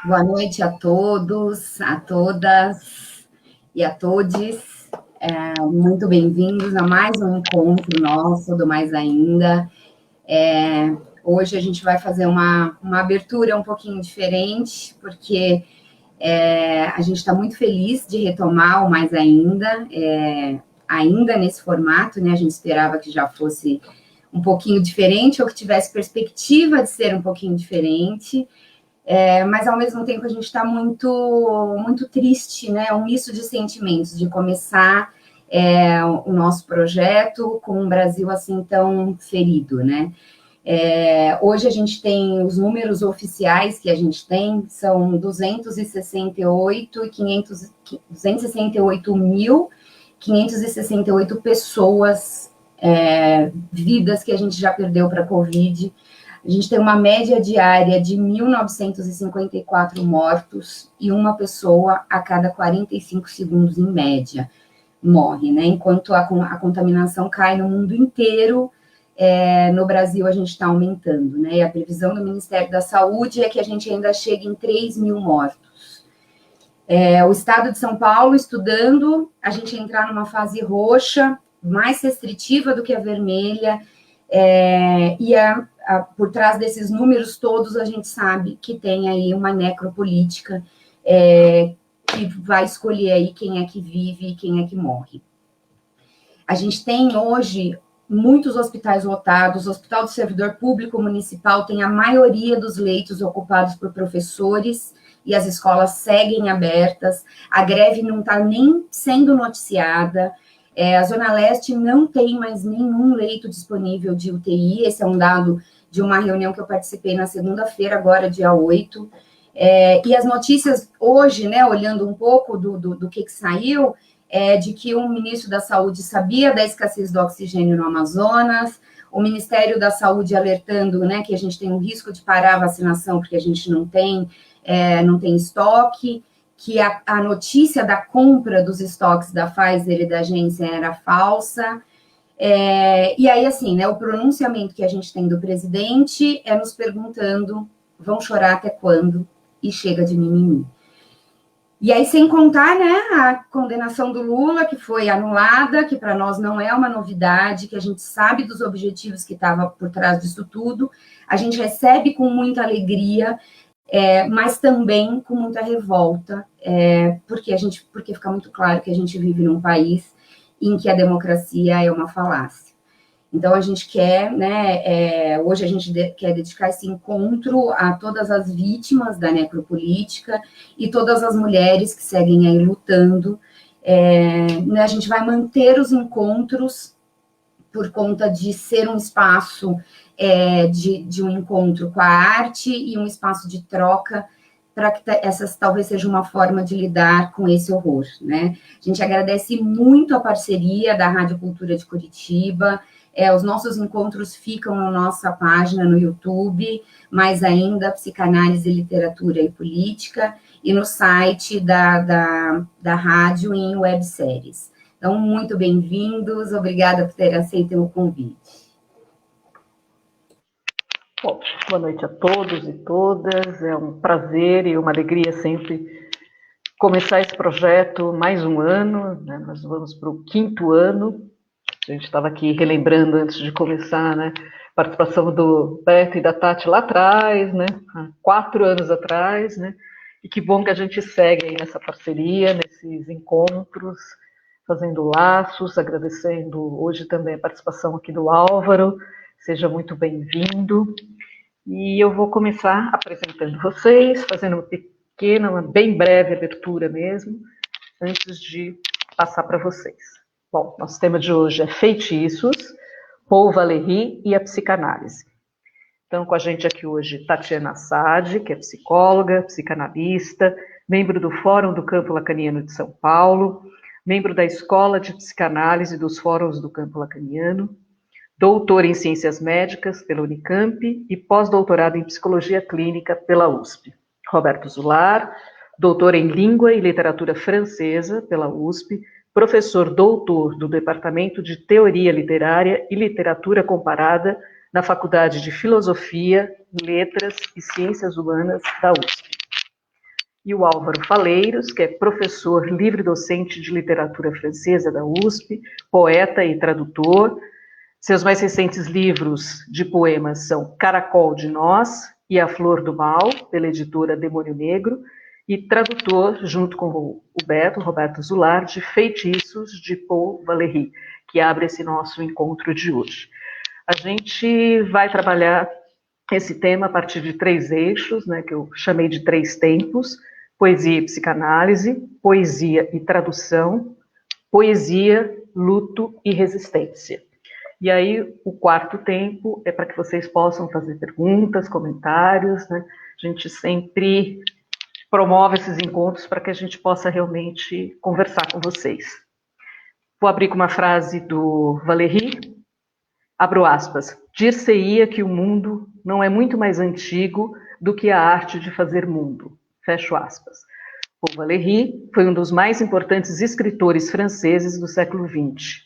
Boa noite a todos, a todas e a todes. Muito bem-vindos a mais um encontro nosso do Mais Ainda. Hoje a gente vai fazer uma abertura um pouquinho diferente, porque a gente está muito feliz de retomar o Mais Ainda, ainda nesse formato, né? A gente esperava que já fosse um pouquinho diferente, ou que tivesse perspectiva de ser um pouquinho diferente. Mas ao mesmo tempo a gente está muito triste, né? Um misto de sentimentos de começar o nosso projeto com um Brasil assim tão ferido, né? Hoje a gente tem os números oficiais que a gente tem, são 268.568 pessoas, vidas que a gente já perdeu para a Covid. A gente tem uma média diária de 1.954 mortos e uma pessoa a cada 45 segundos, em média, morre, né? Enquanto a contaminação cai no mundo inteiro, no Brasil a gente está aumentando, né? E a previsão do Ministério da Saúde é que a gente ainda chegue em 3 mil mortos. O estado de São Paulo estudando a gente entrar numa fase roxa, mais restritiva do que a vermelha, por trás desses números todos, a gente sabe que tem aí uma necropolítica que vai escolher aí quem é que vive e quem é que morre. A gente tem hoje muitos hospitais lotados. O Hospital do Servidor Público Municipal tem a maioria dos leitos ocupados por professores e as escolas seguem abertas. A greve não está nem sendo noticiada. A Zona Leste não tem mais nenhum leito disponível de UTI. Esse é um dado de uma reunião que eu participei na segunda-feira, agora, dia 8. E as notícias hoje, né, olhando um pouco do que saiu, de que o ministro da Saúde sabia da escassez do oxigênio no Amazonas, o Ministério da Saúde alertando, né, que a gente tem um risco de parar a vacinação porque a gente não tem estoque, que a notícia da compra dos estoques da Pfizer e da Janssen era falsa. E aí, assim, né, o pronunciamento que a gente tem do presidente é nos perguntando: vão chorar até quando? E chega de mimimi. E aí, sem contar, né, a condenação do Lula, que foi anulada, que para nós não é uma novidade, que a gente sabe dos objetivos que estavam por trás disso tudo, a gente recebe com muita alegria, mas também com muita revolta, porque fica muito claro que a gente vive num país em que a democracia é uma falácia. Então, a gente quer, né, hoje a gente quer dedicar esse encontro a todas as vítimas da necropolítica e todas as mulheres que seguem aí lutando. A gente vai manter os encontros por conta de ser um espaço de um encontro com a arte e um espaço de troca, para que essas talvez seja uma forma de lidar com esse horror, né? A gente agradece muito a parceria da Rádio Cultura de Curitiba. Os nossos encontros ficam na nossa página no YouTube, mais ainda, Psicanálise, Literatura e Política, e no site da rádio em webséries. Então, muito bem-vindos, obrigada por terem aceito o convite. Bom, boa noite a todos e todas, é um prazer e uma alegria sempre começar esse projeto, mais um ano, né? Nós vamos para o 5º ano. A gente estava aqui relembrando antes de começar, né, a participação do Beto e da Tati lá atrás, né, há 4 anos atrás, né, e que bom que a gente segue aí nessa parceria, nesses encontros, fazendo laços, agradecendo hoje também a participação aqui do Álvaro, seja muito bem-vindo. E eu vou começar apresentando vocês, fazendo uma pequena, uma bem breve abertura mesmo, antes de passar para vocês. Bom, nosso tema de hoje é feitiços, Paul Valéry e a psicanálise. Então, com a gente aqui hoje, Tatiana Assad, que é psicóloga, psicanalista, membro do Fórum do Campo Lacaniano de São Paulo, membro da Escola de Psicanálise dos Fóruns do Campo Lacaniano, doutora em Ciências Médicas pela Unicamp e pós-doutorado em Psicologia Clínica pela USP. Roberto Zular, doutor em Língua e Literatura Francesa pela USP, professor doutor do Departamento de Teoria Literária e Literatura Comparada na Faculdade de Filosofia, Letras e Ciências Humanas da USP. e o Álvaro Faleiros, que é professor livre-docente de literatura francesa da USP, poeta e tradutor. Seus mais recentes livros de poemas são Caracol de Nós e A Flor do Mal, pela editora Demônio Negro, e tradutor, junto com o Roberto Zular, de Feitiços, de Paul Valéry, que abre esse nosso encontro de hoje. A gente vai trabalhar esse tema a partir de 3 eixos, né, que eu chamei de 3 tempos: poesia e psicanálise, poesia e tradução, poesia, luto e resistência. E aí, o 4º tempo é para que vocês possam fazer perguntas, comentários, né? A gente sempre promove esses encontros para que a gente possa realmente conversar com vocês. Vou abrir com uma frase do Valéry, abro aspas: dir-se-ia que o mundo não é muito mais antigo do que a arte de fazer mundo, fecho aspas. Paul Valéry foi um dos mais importantes escritores franceses do século XX.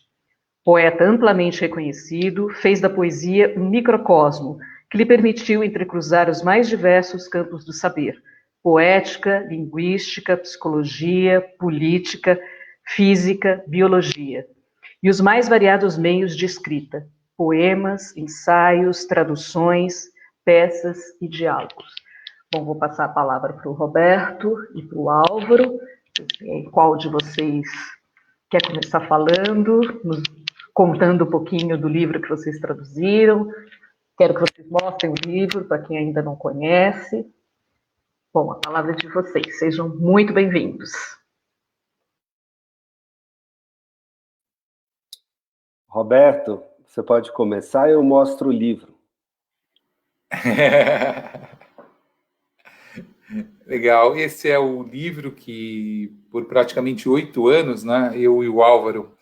Poeta amplamente reconhecido, fez da poesia um microcosmo que lhe permitiu entrecruzar os mais diversos campos do saber: poética, linguística, psicologia, política, física, biologia, e os mais variados meios de escrita: poemas, ensaios, traduções, peças e diálogos. Bom, vou passar a palavra para o Roberto e para o Álvaro. Qual de vocês quer começar falando, nos contando um pouquinho do livro que vocês traduziram? Quero que vocês mostrem o livro para quem ainda não conhece. Bom, a palavra é de vocês. Sejam muito bem-vindos. Roberto, você pode começar e eu mostro o livro. Legal. Esse é o livro que, por praticamente 8 anos, né, eu e o Álvaro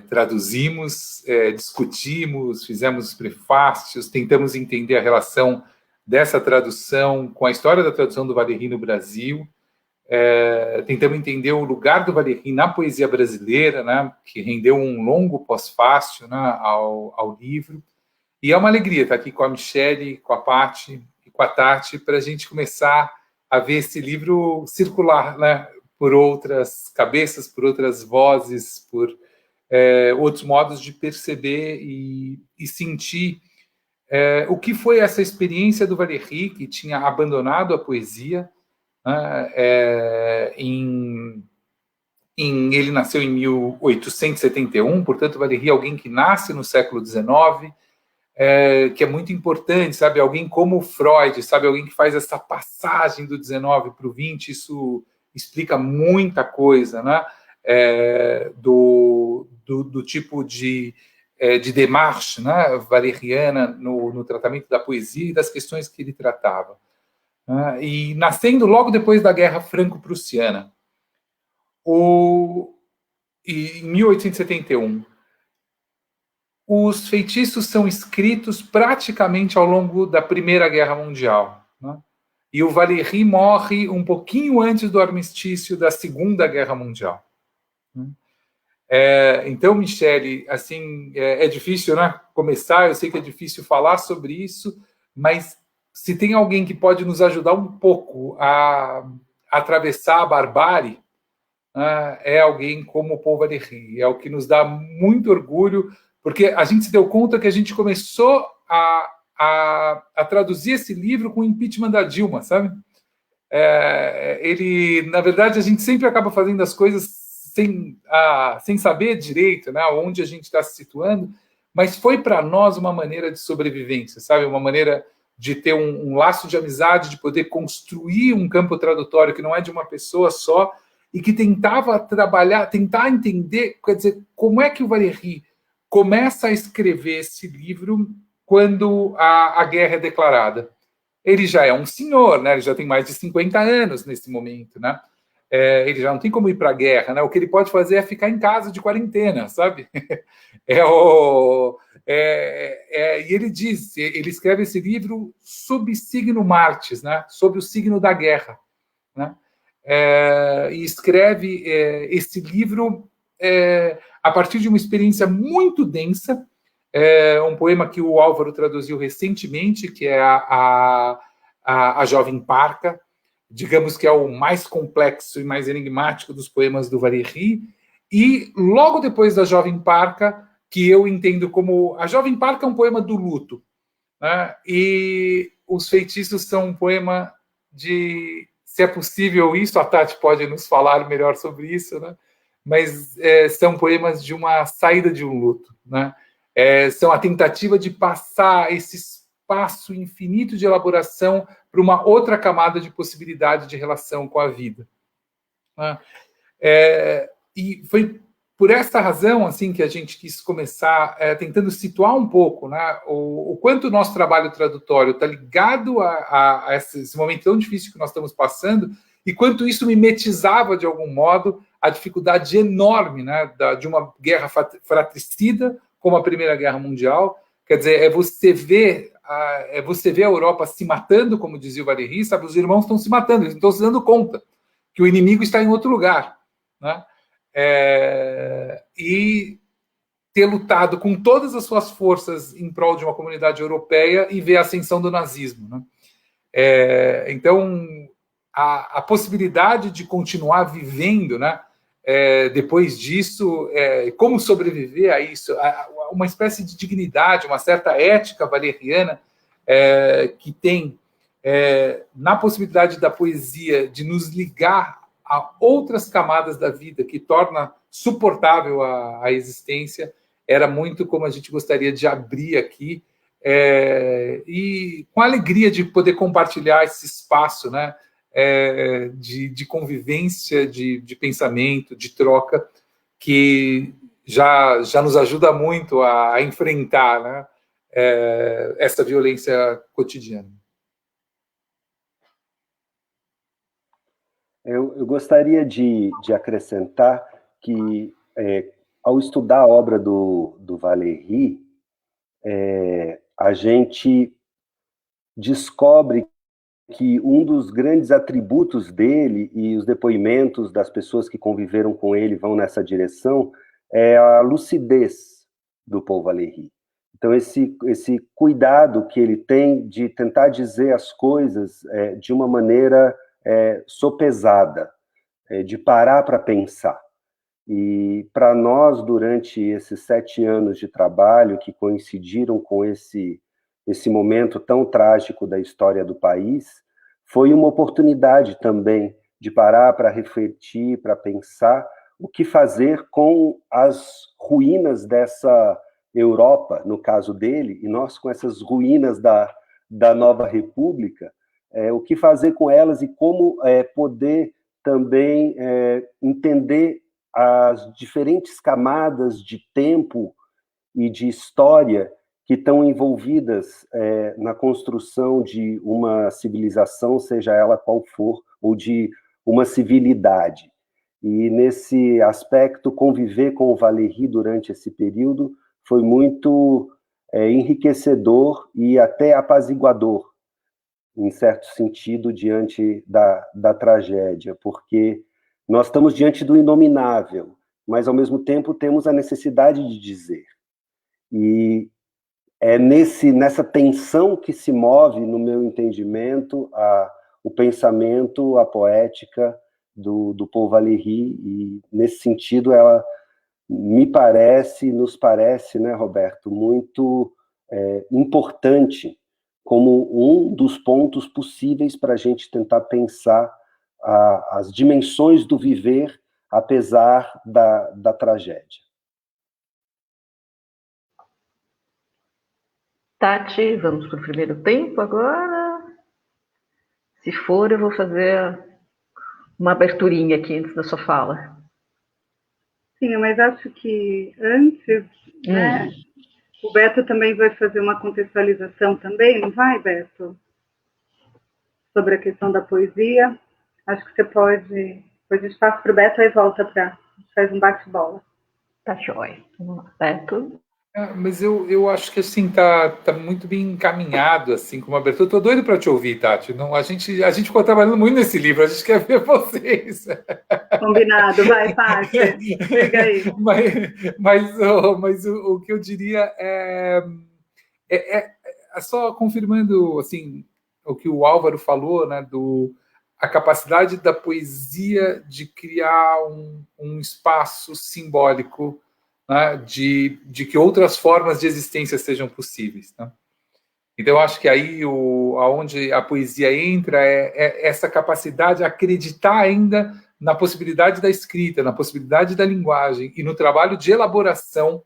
traduzimos, discutimos, fizemos os prefácios, tentamos entender a relação dessa tradução com a história da tradução do Valéry no Brasil, tentamos entender o lugar do Valéry na poesia brasileira, né, que rendeu um longo pós-fácil, né, ao livro. E é uma alegria estar aqui com a Michele, com a Paty e com a Tati para a gente começar a ver esse livro circular, né, por outras cabeças, por outras vozes, por outros modos de perceber e sentir o que foi essa experiência do Valéry, que tinha abandonado a poesia, né, ele nasceu em 1871, portanto, Valéry é alguém que nasce no século XIX, que é muito importante, sabe? Alguém como Freud, sabe? Alguém que faz essa passagem do 19 para o 20, isso explica muita coisa, né? Do tipo de démarche, né, valeriana no tratamento da poesia e das questões que ele tratava. E nascendo logo depois da Guerra Franco-Prussiana, em 1871, os feitiços são escritos praticamente ao longo da Primeira Guerra Mundial, né? E o Valéry morre um pouquinho antes do armistício da Segunda Guerra Mundial. Então, Michele, assim, é difícil, né, começar, eu sei que é difícil falar sobre isso, mas se tem alguém que pode nos ajudar um pouco a atravessar a barbárie, é alguém como Paul Valéry. É o que nos dá muito orgulho, porque a gente se deu conta que a gente começou a traduzir esse livro com o impeachment da Dilma, sabe? Na verdade, a gente sempre acaba fazendo as coisas sem saber direito, né, onde a gente está se situando, mas foi para nós uma maneira de sobrevivência, sabe? Uma maneira de ter um laço de amizade, de poder construir um campo tradutório que não é de uma pessoa só e que tentava tentar entender, quer dizer, como é que o Valéry começa a escrever esse livro quando a guerra é declarada. Ele já é um senhor, né? Ele já tem mais de 50 anos nesse momento, né? Ele já não tem como ir para a guerra, né? O que ele pode fazer é ficar em casa de quarentena, sabe? E ele diz, ele escreve esse livro sob signo Martes, né? Sob o signo da guerra, né? E escreve esse livro a partir de uma experiência muito densa, um poema que o Álvaro traduziu recentemente, que é a Jovem Parca. digamos que é o mais complexo e mais enigmático dos poemas do Valéry, e logo depois da Jovem Parca, que eu entendo como... A Jovem Parca é um poema do luto, né? E Os Feitiços são um poema de... Se é possível isso, a Tati pode nos falar melhor sobre isso, né? Mas são poemas de uma saída de um luto, né? São a tentativa de passar esse espaço infinito de elaboração para uma outra camada de possibilidade de relação com a vida, né? E foi por essa razão assim que a gente quis começar tentando situar um pouco, né, o quanto o nosso trabalho tradutório está ligado a esse momento tão difícil que nós estamos passando, e quanto isso mimetizava, de algum modo, a dificuldade enorme, né, de uma guerra fratricida como a Primeira Guerra Mundial. Quer dizer, você ver a Europa se matando, como dizia o Valéry, sabe? Os irmãos estão se matando, eles não estão se dando conta que o inimigo está em outro lugar, né? E ter lutado com todas as suas forças em prol de uma comunidade europeia e ver a ascensão do nazismo, né? Então, a possibilidade de continuar vivendo, né, depois disso, como sobreviver a isso, uma espécie de dignidade, uma certa ética valeriana que tem na possibilidade da poesia de nos ligar a outras camadas da vida, que torna suportável a existência, era muito como a gente gostaria de abrir aqui, e com a alegria de poder compartilhar esse espaço, né, de convivência, de pensamento, de troca, que já nos ajuda muito a enfrentar, né, essa violência cotidiana. Eu gostaria de acrescentar que, ao estudar a obra do Valéry, a gente descobre que um dos grandes atributos dele, e os depoimentos das pessoas que conviveram com ele vão nessa direção, é a lucidez do Paul Valéry. Então, esse cuidado que ele tem de tentar dizer as coisas de uma maneira sopesada, de parar para pensar. E para nós, durante esses 7 anos de trabalho, que coincidiram com esse momento tão trágico da história do país, foi uma oportunidade também de parar para refletir, para pensar o que fazer com as ruínas dessa Europa, no caso dele, e nós com essas ruínas da nova república, o que fazer com elas e como poder também entender as diferentes camadas de tempo e de história que estão envolvidas na construção de uma civilização, seja ela qual for, ou de uma civilidade. E, nesse aspecto, conviver com o Valéry durante esse período foi muito enriquecedor e até apaziguador, em certo sentido, diante da tragédia, porque nós estamos diante do inominável, mas, ao mesmo tempo, temos a necessidade de dizer. E é nessa tensão que se move, no meu entendimento, o pensamento, a poética do Paul Valéry, e, nesse sentido, ela nos parece, né, Roberto, muito importante como um dos pontos possíveis para a gente tentar pensar as dimensões do viver, apesar da tragédia. Tati, vamos para o primeiro tempo agora? Se for, eu vou fazer uma aberturinha aqui antes da sua fala. Sim, mas acho que antes, né, o Beto também vai fazer uma contextualização também, não vai, Beto? Sobre a questão da poesia. Acho que você pode... Depois espaço para o Beto, aí volta para... faz um bate-bola. Tá jóia. Vamos lá, Beto. Mas eu acho que assim tá muito bem encaminhado, assim, como abertura. Estou doido para te ouvir, Tati. Não, a gente ficou trabalhando muito nesse livro, a gente quer ver vocês. Combinado, vai, Tati. Chega aí. Mas o que eu diria é só confirmando assim, o que o Álvaro falou, né, a capacidade da poesia de criar um espaço simbólico, né, de que outras formas de existência sejam possíveis. Né? Então, eu acho que aí aonde a poesia entra é essa capacidade de acreditar ainda na possibilidade da escrita, na possibilidade da linguagem e no trabalho de elaboração,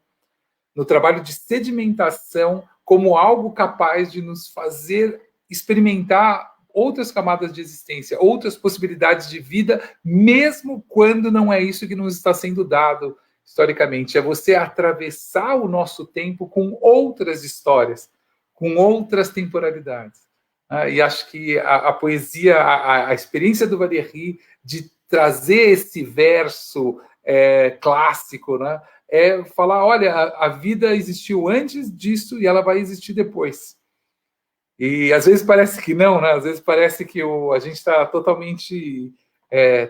no trabalho de sedimentação, como algo capaz de nos fazer experimentar outras camadas de existência, outras possibilidades de vida, mesmo quando não é isso que nos está sendo dado historicamente. É você atravessar o nosso tempo com outras histórias, com outras temporalidades. E acho que a poesia, a experiência do Valéry de trazer esse verso clássico, né, é falar, olha, a vida existiu antes disso e ela vai existir depois. E às vezes parece que não, né? Às vezes parece que a gente está totalmente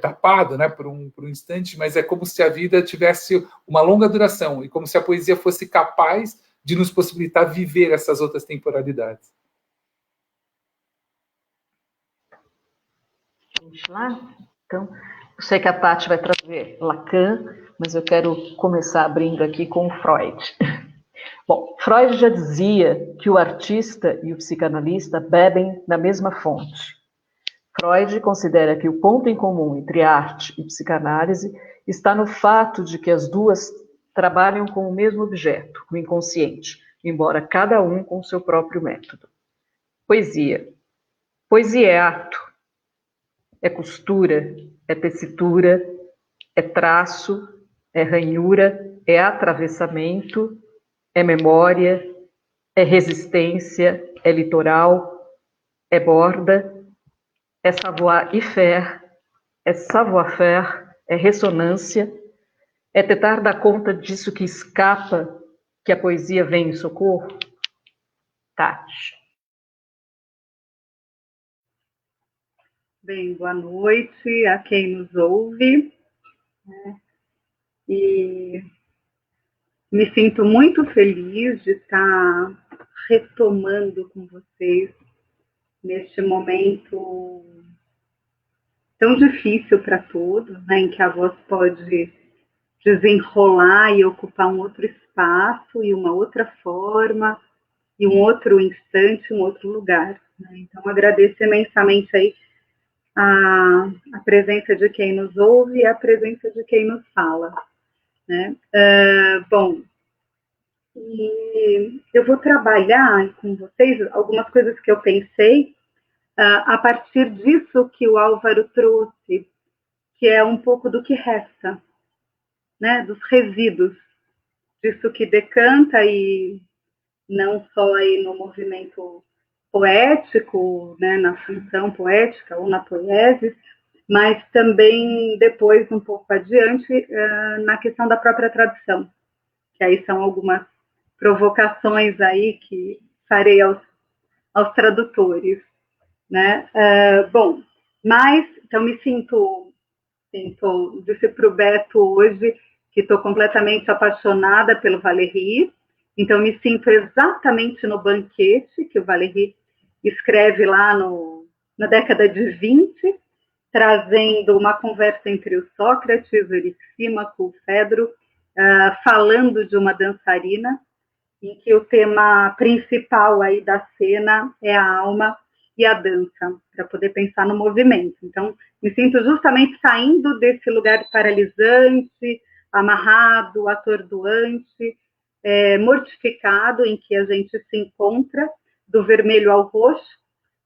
tapado, né, por um instante, mas é como se a vida tivesse uma longa duração e como se a poesia fosse capaz de nos possibilitar viver essas outras temporalidades. Vamos lá? Então, eu sei que a Tati vai trazer Lacan, mas eu quero começar abrindo aqui com Freud. Bom, Freud já dizia que o artista e o psicanalista bebem na mesma fonte. Freud considera que o ponto em comum entre arte e psicanálise está no fato de que as duas trabalham com o mesmo objeto, o inconsciente, embora cada um com seu próprio método. Poesia. Poesia é ato, é costura, é tessitura, é traço, é ranhura, é atravessamento, é memória, é resistência, é litoral, é borda, é savoir-faire, é ressonância, é tentar dar conta disso que escapa, que a poesia vem em socorro? Tati. Bem, boa noite a quem nos ouve. E me sinto muito feliz de estar retomando com vocês neste momento tão difícil para todos, né, em que a voz pode desenrolar e ocupar um outro espaço e uma outra forma e um outro instante, um outro lugar. Né? Então, agradeço imensamente aí a presença de quem nos ouve e a presença de quem nos fala. Né? Bom, e eu vou trabalhar com vocês algumas coisas que eu pensei a partir disso que o Álvaro trouxe, que é um pouco do que resta, né? Dos resíduos, disso que decanta e não só aí no movimento poético, né, na função poética ou na poiesis, mas também depois, um pouco adiante, na questão da própria tradução, que aí são algumas provocações aí que farei aos tradutores, né? Bom, mas, então me sinto disse para o Beto hoje que estou completamente apaixonada pelo Valéry, então me sinto exatamente no banquete que o Valéry escreve lá na década de 20, trazendo uma conversa entre o Sócrates, o Erisímaco, o Fedro, falando de uma dançarina, em que o tema principal aí da cena é a alma e a dança, para poder pensar no movimento. Então, me sinto justamente saindo desse lugar paralisante, amarrado, atordoante, mortificado, em que a gente se encontra, do vermelho ao roxo,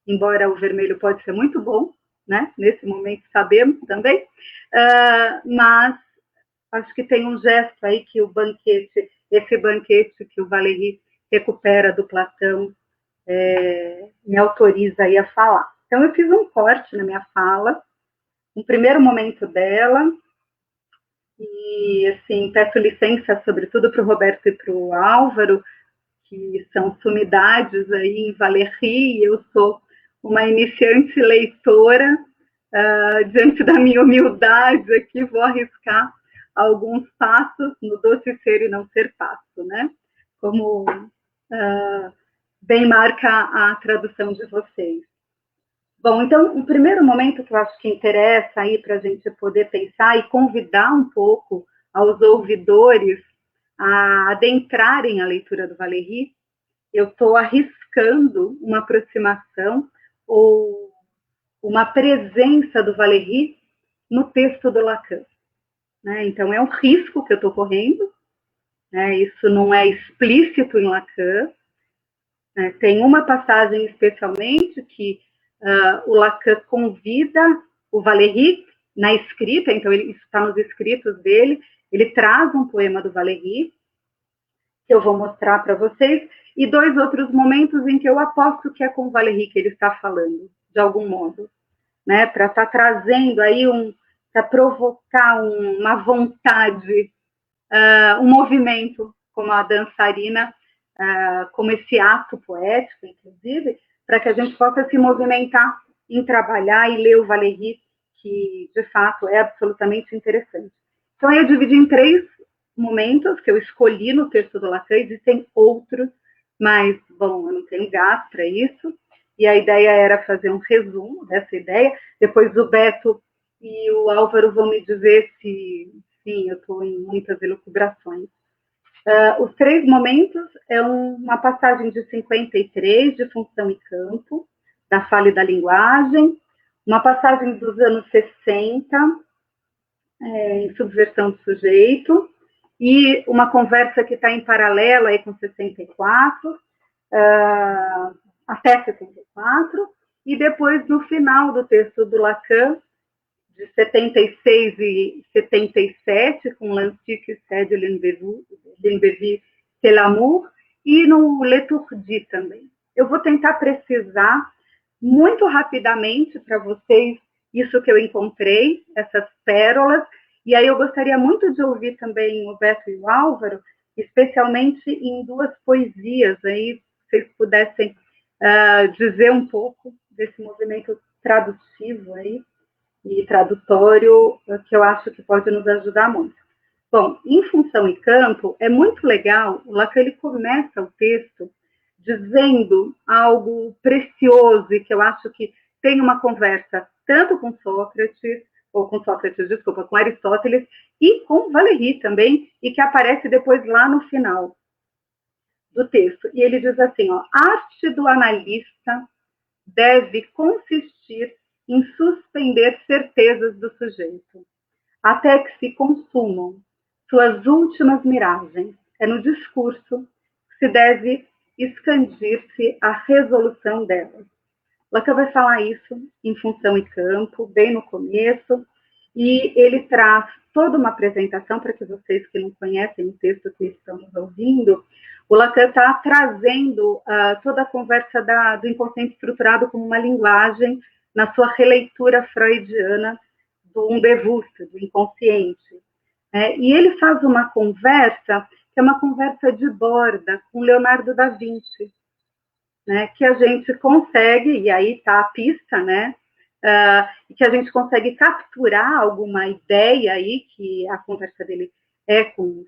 embora o vermelho pode ser muito bom, né? Nesse momento sabemos também, mas acho que tem um gesto aí que o banquete, esse banquete que o Valéry recupera do Platão, me autoriza aí a falar. Então, eu fiz um corte na minha fala, um primeiro momento dela, e, assim, peço licença, sobretudo, para o Roberto e para o Álvaro, que são sumidades aí em Valéry, e eu sou uma iniciante leitora, diante da minha humildade aqui, vou arriscar alguns passos no doce ser e não ser passo, né? Como bem marca a tradução de vocês. Bom, então, o primeiro momento que eu acho que interessa aí para a gente poder pensar e convidar um pouco aos ouvidores a adentrarem a leitura do Valéry, eu estou arriscando uma aproximação ou uma presença do Valéry no texto do Lacan. Né? Então, é um risco que eu estou correndo, né? Isso não é explícito em Lacan. Né? Tem uma passagem especialmente que o Lacan convida o Valéry na escrita, então isso está nos escritos dele, ele traz um poema do Valéry, que eu vou mostrar para vocês, e 2 outros momentos em que eu aposto que é com o Valéry que ele está falando, de algum modo, né, para estar trazendo aí para provocar uma vontade, um movimento, como a dançarina, como esse ato poético, inclusive, para que a gente possa se movimentar em trabalhar e ler o Valéry, que, de fato, é absolutamente interessante. Então, eu dividi em 3 momentos que eu escolhi no texto do Lacan, existem outros, mas, bom, eu não tenho gás para isso, e a ideia era fazer um resumo dessa ideia, depois o Beto e o Álvaro vão me dizer se, sim, eu estou em muitas elucubrações. Os 3 momentos é uma passagem de 53, de Função e Campo, da Fala e da Linguagem, uma passagem dos anos 60, em Subversão do Sujeito, e uma conversa que está em paralelo aí com 64, até 64, e depois, no final do texto do Lacan, de 76 e 77, com L'Antique Sede L'Envie c'est l'amour, e no Letourdi também. Eu vou tentar precisar muito rapidamente para vocês isso que eu encontrei, essas pérolas, e aí eu gostaria muito de ouvir também o Beto e o Álvaro, especialmente em 2 poesias, aí, se vocês pudessem dizer um pouco desse movimento traduzivo aí, e tradutório, que eu acho que pode nos ajudar muito. Bom, em Função e Campo, é muito legal, o Lacan ele começa o texto dizendo algo precioso e que eu acho que tem uma conversa tanto com Sócrates, com Aristóteles, e com Valéry também, e que aparece depois lá no final do texto. E ele diz assim, ó, a arte do analista deve consistir em suspender certezas do sujeito, até que se consumam suas últimas miragens. É no discurso que se deve expandir-se a resolução delas. Lacan vai falar isso em Função e Campo, bem no começo, e ele traz toda uma apresentação para que vocês que não conhecem o texto que estão nos ouvindo, o Lacan está trazendo toda a conversa do inconsciente estruturado como uma linguagem na sua releitura freudiana do Unbewusst, do inconsciente. E ele faz uma conversa, que é uma conversa de borda com Leonardo da Vinci, né, que a gente consegue, e aí está a pista, né, que a gente consegue capturar alguma ideia aí, que a conversa dele é com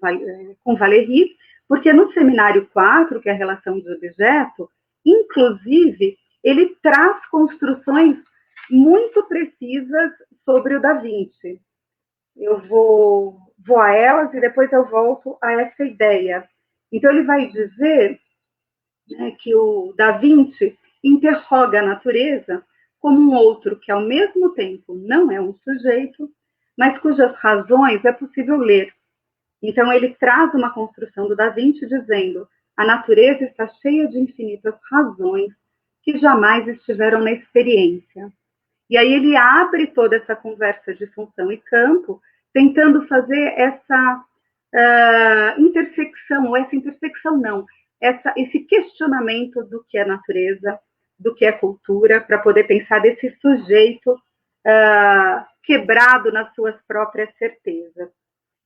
Valéry, porque no seminário 4, que é a relação de objeto, inclusive, ele traz construções muito precisas sobre o Da Vinci. Eu vou a elas e depois eu volto a essa ideia. Então, ele vai dizer, né, que o Da Vinci interroga a natureza como um outro que, ao mesmo tempo, não é um sujeito, mas cujas razões é possível ler. Então, ele traz uma construção do Da Vinci dizendo: a natureza está cheia de infinitas razões que jamais estiveram na experiência. E aí ele abre toda essa conversa de função e campo, tentando fazer essa intersecção, ou essa intersecção não, esse questionamento do que é natureza, do que é cultura, para poder pensar desse sujeito quebrado nas suas próprias certezas.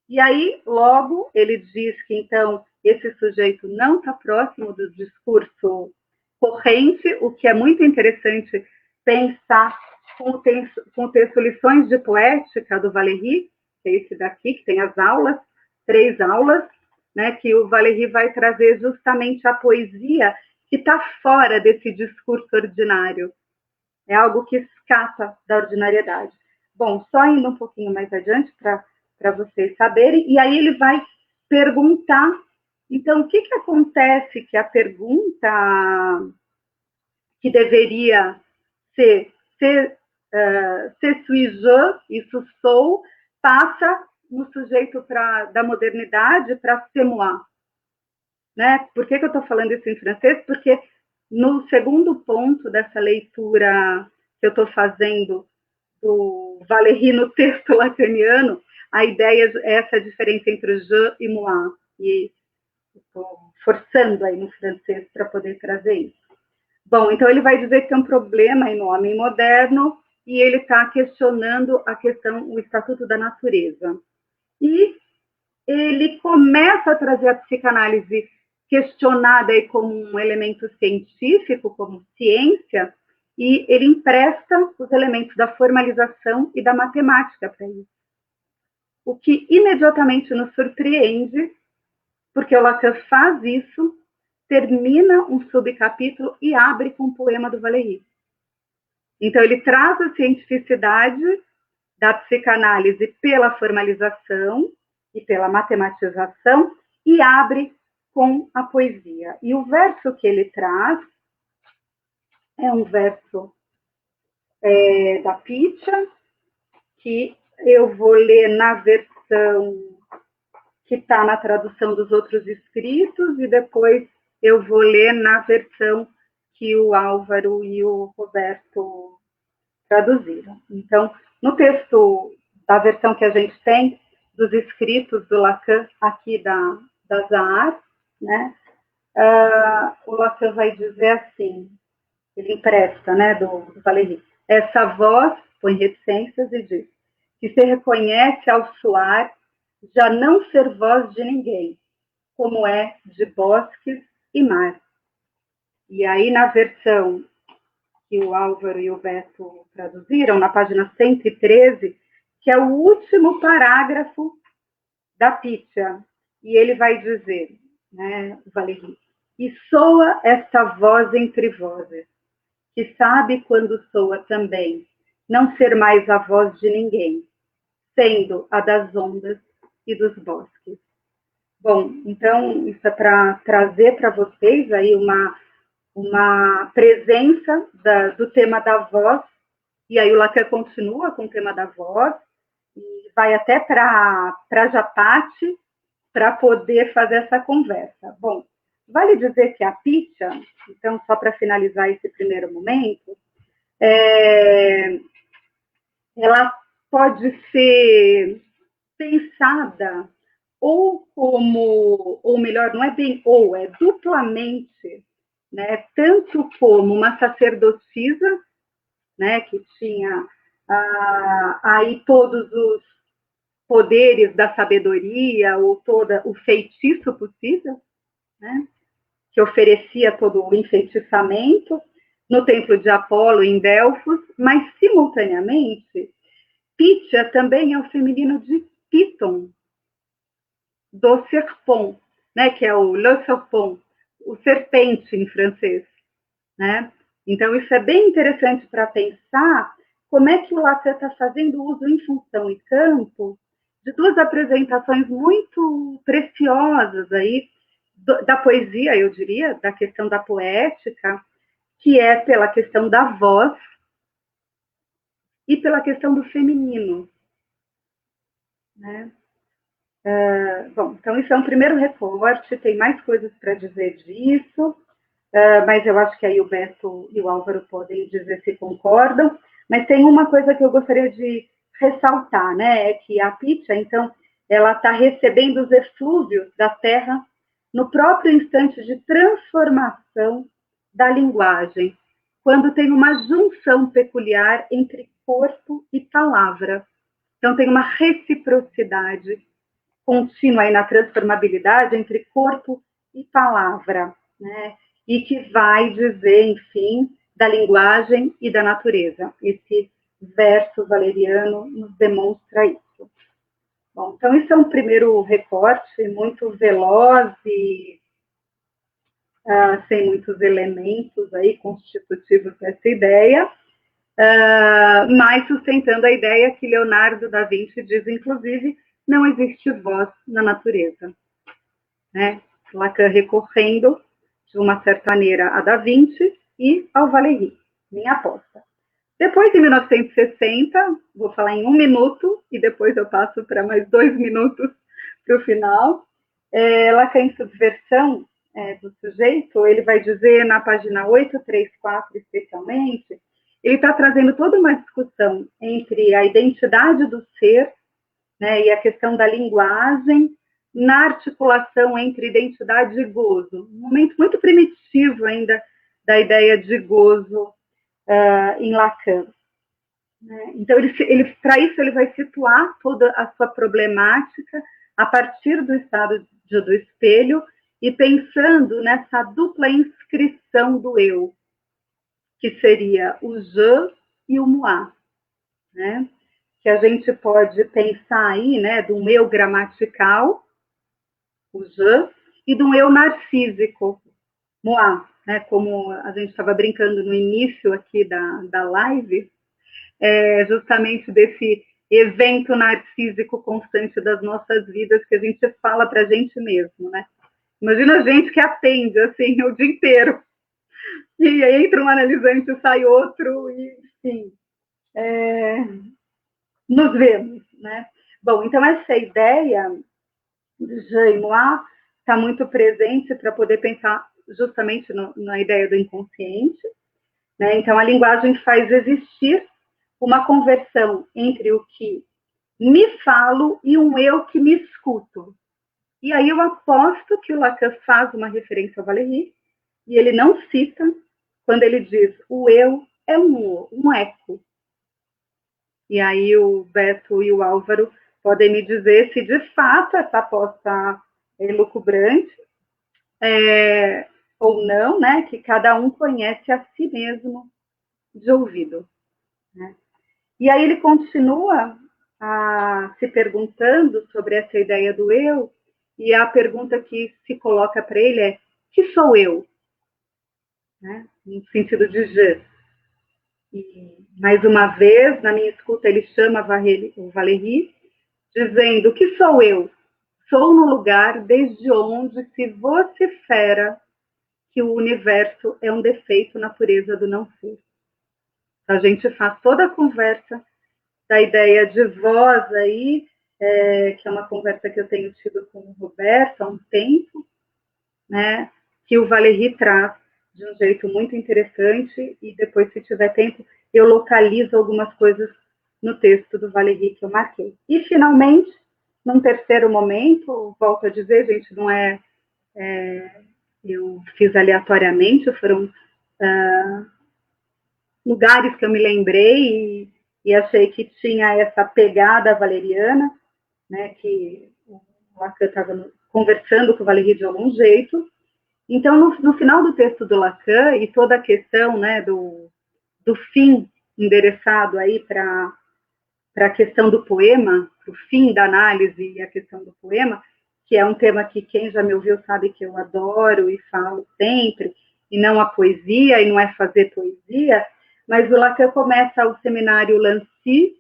E aí, logo, ele diz que, então, esse sujeito não está próximo do discurso corrente, o que é muito interessante pensar com o texto Lições de Poética, do Valéry, que é esse daqui, que tem as aulas, 3 aulas, né, que o Valéry vai trazer justamente a poesia que está fora desse discurso ordinário, é algo que escapa da ordinariedade. Bom, só indo um pouquinho mais adiante para vocês saberem, e aí ele vai perguntar, então, o que acontece que a pergunta que deveria ser sui je, isso sou, passa no sujeito da modernidade para c'est moi. Né? Por que eu estou falando isso em francês? Porque no segundo ponto dessa leitura que eu estou fazendo do Valéry no texto lacaniano, a ideia é essa diferença entre o je e moi. E estou forçando aí no francês para poder trazer isso. Bom, então ele vai dizer que tem um problema aí no homem moderno e ele está questionando a questão, o estatuto da natureza. E ele começa a trazer a psicanálise questionada aí como um elemento científico, como ciência, e ele empresta os elementos da formalização e da matemática para isso. O que imediatamente nos surpreende, porque o Lacan faz isso, termina um subcapítulo e abre com um poema do Valéry. Então, ele traz a cientificidade da psicanálise pela formalização e pela matematização e abre com a poesia. E o verso que ele traz é um verso da Picha, que eu vou ler na versão que está na tradução dos outros escritos e depois eu vou ler na versão que o Álvaro e o Roberto traduziram. Então, no texto da versão que a gente tem, dos escritos do Lacan, aqui da Zahar, né, o Lacan vai dizer assim, ele empresta, né, do Valéry, essa voz, põe reticências e diz, que se reconhece ao soar, já não ser voz de ninguém, como é de bosques e mar. E aí, na versão que o Álvaro e o Beto traduziram, na página 113, que é o último parágrafo da Picha, e ele vai dizer, né, Valéry, e soa esta voz entre vozes, que sabe quando soa também, não ser mais a voz de ninguém, sendo a das ondas e dos bosques. Bom, então, isso é para trazer para vocês aí uma presença do tema da voz, e aí o Lacan continua com o tema da voz, e vai até para Japati, para poder fazer essa conversa. Bom, vale dizer que a Picha, então, só para finalizar esse primeiro momento, ela pode ser pensada ou como, ou melhor, não é bem ou, é duplamente, né, tanto como uma sacerdotisa, né, que tinha aí todos os poderes da sabedoria ou todo o feitiço possível, né, que oferecia todo o enfeitiçamento no templo de Apolo em Delfos, mas simultaneamente Picha também é o feminino de Piton, do serpent, né, que é o le serpent, o serpente em francês, né? Então, isso é bem interessante para pensar como é que o Lacan está fazendo uso em função e campo de duas apresentações muito preciosas aí da poesia, eu diria, da questão da poética, que é pela questão da voz e pela questão do feminino, né? Bom, então isso é um primeiro recorte, tem mais coisas para dizer disso, mas eu acho que aí o Beto e o Álvaro podem dizer se concordam, mas tem uma coisa que eu gostaria de ressaltar, né, é que a Picha, então, ela está recebendo os eflúvios da Terra no próprio instante de transformação da linguagem, quando tem uma junção peculiar entre corpo e palavra. Então, tem uma reciprocidade contínua aí na transformabilidade entre corpo e palavra, né? E que vai dizer, enfim, da linguagem e da natureza. Esse verso valeriano nos demonstra isso. Bom, então isso é um primeiro recorte muito veloz e sem muitos elementos aí constitutivos dessa ideia. mas sustentando a ideia que Leonardo da Vinci diz, inclusive, não existe voz na natureza. Né? Lacan recorrendo, de uma certa maneira, a da Vinci e ao Valéry, minha aposta. Depois, em 1960, vou falar em 1 minuto, e depois eu passo para mais 2 minutos para o final, Lacan, em Subversão do Sujeito, ele vai dizer, na página 834, especialmente, ele está trazendo toda uma discussão entre a identidade do ser, né, e a questão da linguagem, na articulação entre identidade e gozo. Um momento muito primitivo ainda da ideia de gozo em Lacan. Né? Então, para isso, ele vai situar toda a sua problemática a partir do estado do espelho e pensando nessa dupla inscrição do eu, que seria o je e o moi, né? Que a gente pode pensar aí, né, de um eu gramatical, o je, e de um eu narcísico, moi, né, como a gente estava brincando no início aqui da live, justamente desse evento narcísico constante das nossas vidas que a gente fala para a gente mesmo, né? Imagina a gente que atende, assim, o dia inteiro. E aí entra um analisante, sai outro, e, enfim, nos vemos, né? Bom, então essa ideia de je e moi está muito presente para poder pensar justamente na ideia do inconsciente, né? Então a linguagem faz existir uma conversão entre o que me falo e um eu que me escuto. E aí eu aposto que o Lacan faz uma referência ao Valéry, e ele não cita quando ele diz o eu é um eco. E aí o Beto e o Álvaro podem me dizer se de fato essa aposta é elucubrante ou não, né? Que cada um conhece a si mesmo de ouvido. Né? E aí ele continua se perguntando sobre essa ideia do eu, e a pergunta que se coloca para ele é: que sou eu? Né? No sentido de je. E, mais uma vez, na minha escuta, ele chama o Valéry, dizendo: que sou eu? Sou no lugar desde onde se vocifera que o universo é um defeito na pureza do não ser. A gente faz toda a conversa da ideia de voz aí, que é uma conversa que eu tenho tido com o Roberto há um tempo, né, que o Valéry traz de um jeito muito interessante, e depois, se tiver tempo, eu localizo algumas coisas no texto do Valéry que eu marquei. E, finalmente, num terceiro momento, volto a dizer, gente, não eu fiz aleatoriamente, foram lugares que eu me lembrei e achei que tinha essa pegada valeriana, né, que o Lacan estava conversando com o Valéry de algum jeito. Então, no final do texto do Lacan, e toda a questão, né, do fim endereçado aí para a questão do poema, o fim da análise e a questão do poema, que é um tema que quem já me ouviu sabe que eu adoro e falo sempre, e não a poesia, e não é fazer poesia, mas o Lacan começa o seminário Lancy,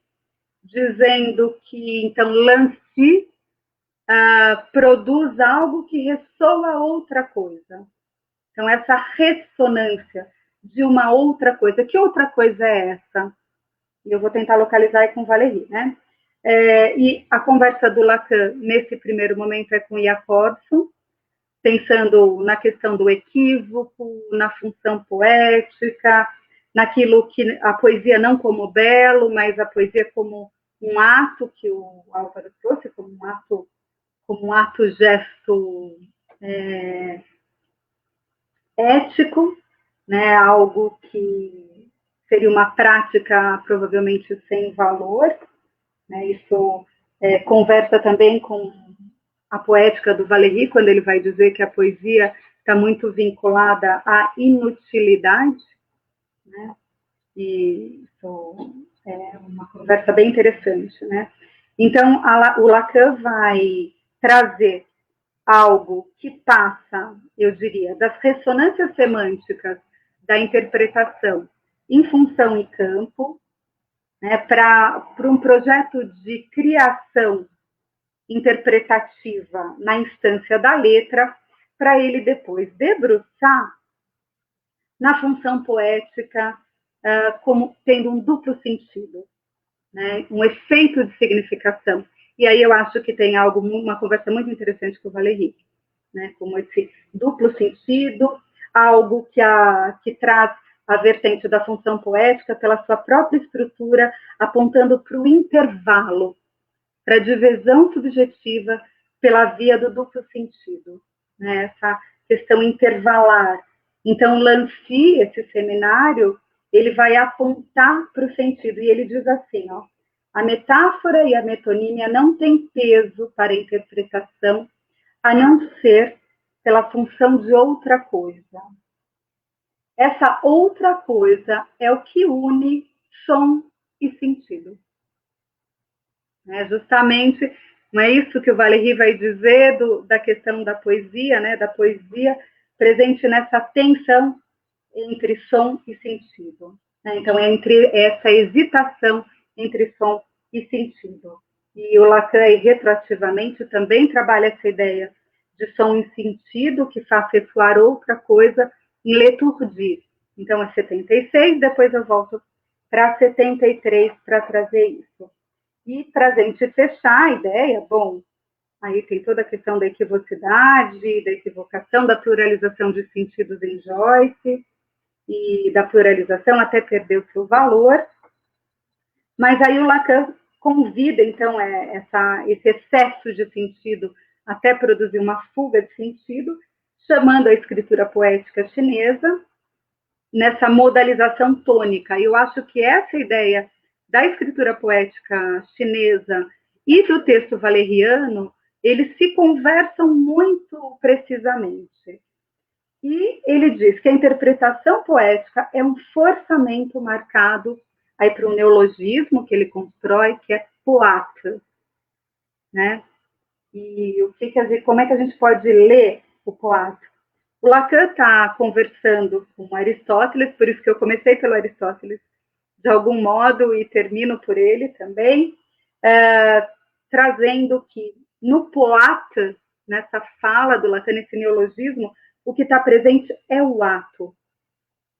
dizendo que, então, Lancy produz algo que ressoa outra coisa. Então, essa ressonância de uma outra coisa. Que outra coisa é essa? E eu vou tentar localizar aí com o Valéry, né? E a conversa do Lacan, nesse primeiro momento, é com Jacobson, pensando na questão do equívoco, na função poética, naquilo que a poesia não como belo, mas a poesia como um ato, que o Álvaro trouxe, como um ato gesto ético, né, algo que seria uma prática provavelmente sem valor, né, isso conversa também com a poética do Valéry, quando ele vai dizer que a poesia está muito vinculada à inutilidade, né, e isso é uma conversa bem interessante, né. Então, o Lacan vai trazer algo que passa, eu diria, das ressonâncias semânticas da interpretação em função e campo, né, para um projeto de criação interpretativa na instância da letra, para ele depois debruçar na função poética como tendo um duplo sentido, né, um efeito de significação. E aí eu acho que tem uma conversa muito interessante com o Valéry, né, como esse duplo sentido, algo que traz a vertente da função poética pela sua própria estrutura, apontando para o intervalo, para a divisão subjetiva pela via do duplo sentido, né, essa questão intervalar. Então, Lancy, esse seminário, ele vai apontar para o sentido, e ele diz assim, ó, a metáfora e a metonímia não têm peso para a interpretação, a não ser pela função de outra coisa. Essa outra coisa é o que une som e sentido. Justamente, não é isso que o Valéry vai dizer da questão da poesia, né, da poesia presente nessa tensão entre som e sentido. Né? Então, entre essa hesitação entre som e sentido. E o Lacan, retroativamente, também trabalha essa ideia de som e sentido, que faz ressoar outra coisa em Leturgie. Então, é 76, depois eu volto para 73 para trazer isso. E para a gente fechar a ideia, bom, aí tem toda a questão da equivocidade, da equivocação, da pluralização de sentidos em Joyce, e da pluralização até perder o seu valor. Mas aí o Lacan convida, então, esse excesso de sentido até produzir uma fuga de sentido, chamando a escritura poética chinesa nessa modalização tônica. E eu acho que essa ideia da escritura poética chinesa e do texto valeriano, eles se conversam muito precisamente. E ele diz que a interpretação poética é um forçamento marcado aí para um neologismo que ele constrói, que é poate, né? E como é que a gente pode ler o poate? O Lacan está conversando com Aristóteles, por isso que eu comecei pelo Aristóteles, de algum modo, e termino por ele também, trazendo que no poate, nessa fala do Lacan, nesse neologismo, o que está presente é o ato.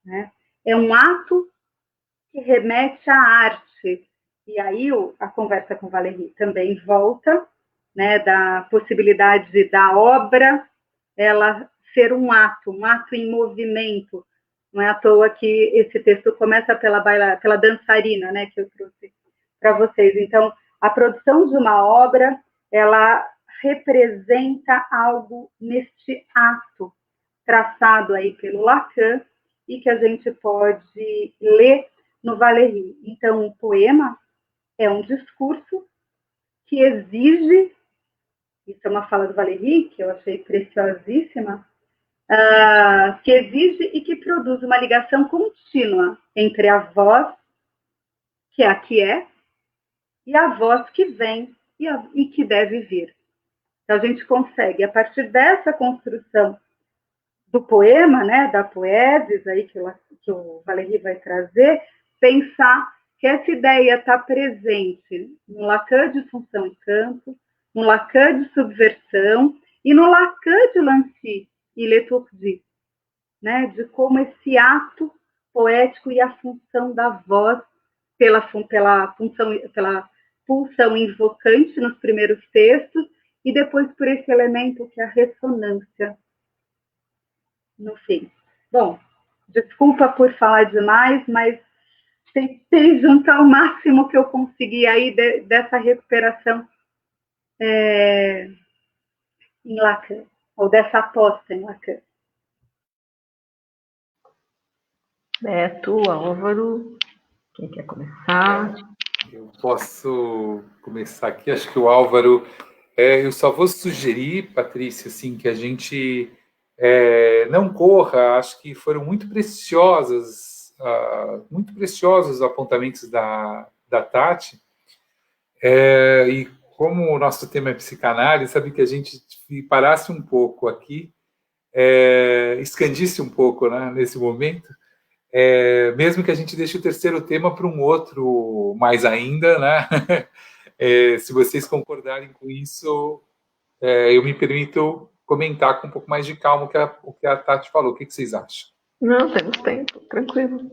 Né? É um ato que remete à arte. E aí a conversa com Valéry também volta, né, da possibilidade da obra ela ser um ato em movimento. Não é à toa que esse texto começa pela dançarina, né, que eu trouxe para vocês. Então, a produção de uma obra, ela representa algo neste ato, traçado aí pelo Lacan, e que a gente pode ler no Valéry. Então, o poema é um discurso que exige, isso é uma fala do Valéry, que eu achei preciosíssima, que exige e que produz uma ligação contínua entre a voz, que é a que é, e a voz que vem e que deve vir. Então, a gente consegue, a partir dessa construção do poema, né, da poesis, aí que o Valéry vai trazer, pensar que essa ideia está presente no Lacan de função e campo, no Lacan de subversão e no Lacan de Lancy e Leturgie, né, de como esse ato poético e a função da voz pela pulsão invocante nos primeiros textos e depois por esse elemento que é a ressonância no fim. Bom, desculpa por falar demais, mas tentei juntar o máximo que eu consegui aí dessa recuperação em Lacan, ou dessa aposta em Lacan. Beto, Álvaro, quem quer começar? Eu posso começar aqui, acho que o Álvaro... eu só vou sugerir, Patrícia, assim, que a gente não corra, acho que foram muito preciosos os apontamentos da Tati, e como o nosso tema é psicanálise, sabe que a gente parasse um pouco aqui, expandisse um pouco, né, nesse momento, mesmo que a gente deixe o terceiro tema para um outro mais ainda, né? Se vocês concordarem com isso, eu me permito comentar com um pouco mais de calma o que a Tati falou. O que vocês acham? Não, temos tempo, tranquilo.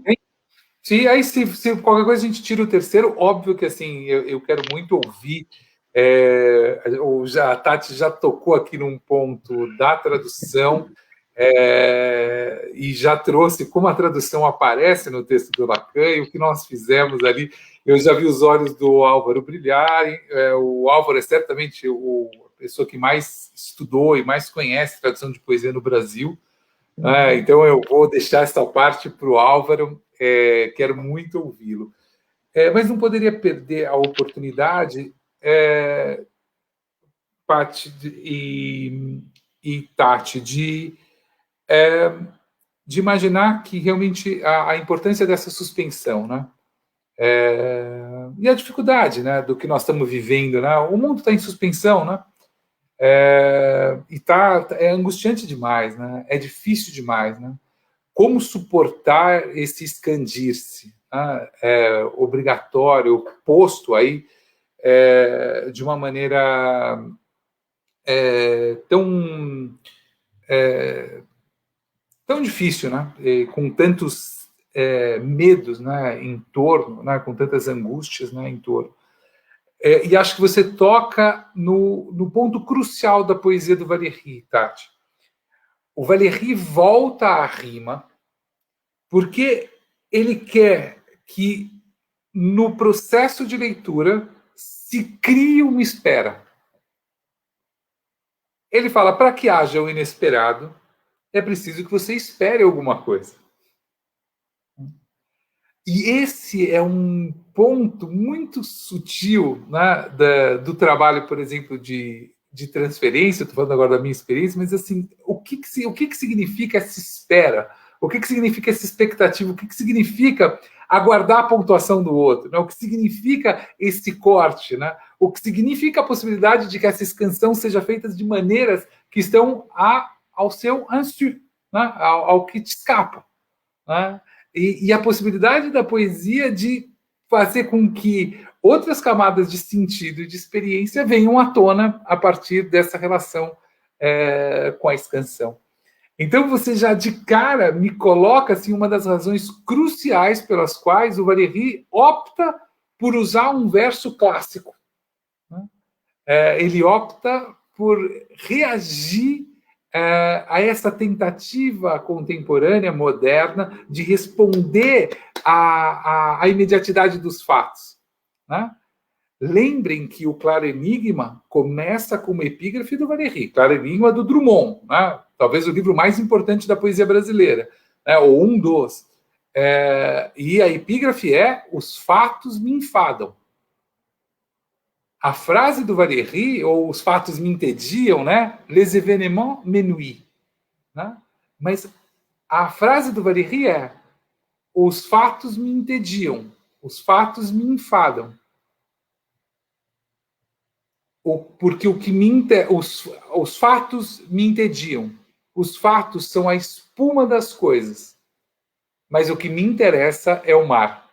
Sim, aí se qualquer coisa a gente tira o terceiro, óbvio que assim, eu quero muito ouvir. A Tati já tocou aqui num ponto da tradução, e já trouxe como a tradução aparece no texto do Lacan e o que nós fizemos ali. Eu já vi os olhos do Álvaro brilharem. O Álvaro é certamente a pessoa que mais estudou e mais conhece tradução de poesia no Brasil. Então eu vou deixar essa parte para o Álvaro. Quero muito ouvi-lo. Mas não poderia perder a oportunidade, Paty e Tati, de imaginar que realmente a importância dessa suspensão, né? E a dificuldade, né, do que nós estamos vivendo, né? O mundo está em suspensão, né? E é angustiante demais, né? É difícil demais, né? Como suportar esse expandir-se, né? Obrigatório, posto aí de uma maneira tão difícil, né? Com tantos medos, né, em torno, né, com tantas angústias, né, em torno. E acho que você toca no ponto crucial da poesia do Valéry, Tati. O Valéry volta à rima porque ele quer que no processo de leitura se crie uma espera. Ele fala, para que haja o inesperado, é preciso que você espere alguma coisa. E esse é um ponto muito sutil, né, do trabalho, por exemplo, de transferência. Estou falando agora da minha experiência, mas assim, o que significa essa espera? O que significa essa expectativa? O que significa aguardar a pontuação do outro? Né? O que significa esse corte? Né? O que significa a possibilidade de que essa expansão seja feita de maneiras que estão ao seu insu, né? ao que te escapa. Né? E a possibilidade da poesia de fazer com que outras camadas de sentido e de experiência venham à tona a partir dessa relação com a expansão. Então, você já de cara me coloca assim, uma das razões cruciais pelas quais o Valéry opta por usar um verso clássico. Né? Ele opta por reagir a essa tentativa contemporânea, moderna, de responder à imediatidade dos fatos. Né? Lembrem que o Claro Enigma começa com uma epígrafe do Valéry, Claro Enigma do Drummond, né? Talvez o livro mais importante da poesia brasileira, né? Ou um dos. E a epígrafe é: os fatos me enfadam. A frase do Valéry, ou os fatos me entediam, né? Les événements m'ennuient. Né? Mas a frase do Valéry é: os fatos me entediam, os fatos me enfadam. Porque os fatos me entediam. Os fatos são a espuma das coisas. Mas o que me interessa é o mar.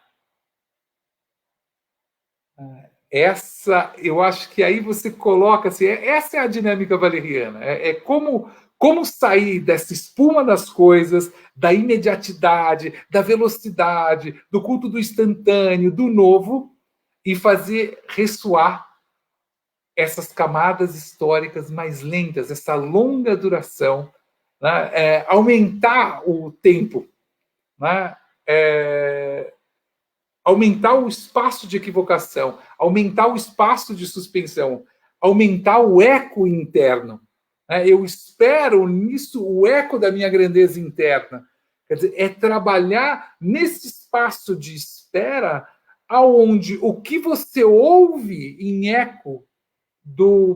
Eu acho que aí você coloca assim, essa é a dinâmica valeriana. Como sair dessa espuma das coisas, da imediatidade, da velocidade, do culto do instantâneo, do novo, e fazer ressoar essas camadas históricas mais lentas, essa longa duração, né? Aumentar o tempo, né? Aumentar o espaço de equivocação, aumentar o espaço de suspensão, aumentar o eco interno. Né? Eu espero nisso o eco da minha grandeza interna. Quer dizer, é trabalhar nesse espaço de espera aonde o que você ouve em eco,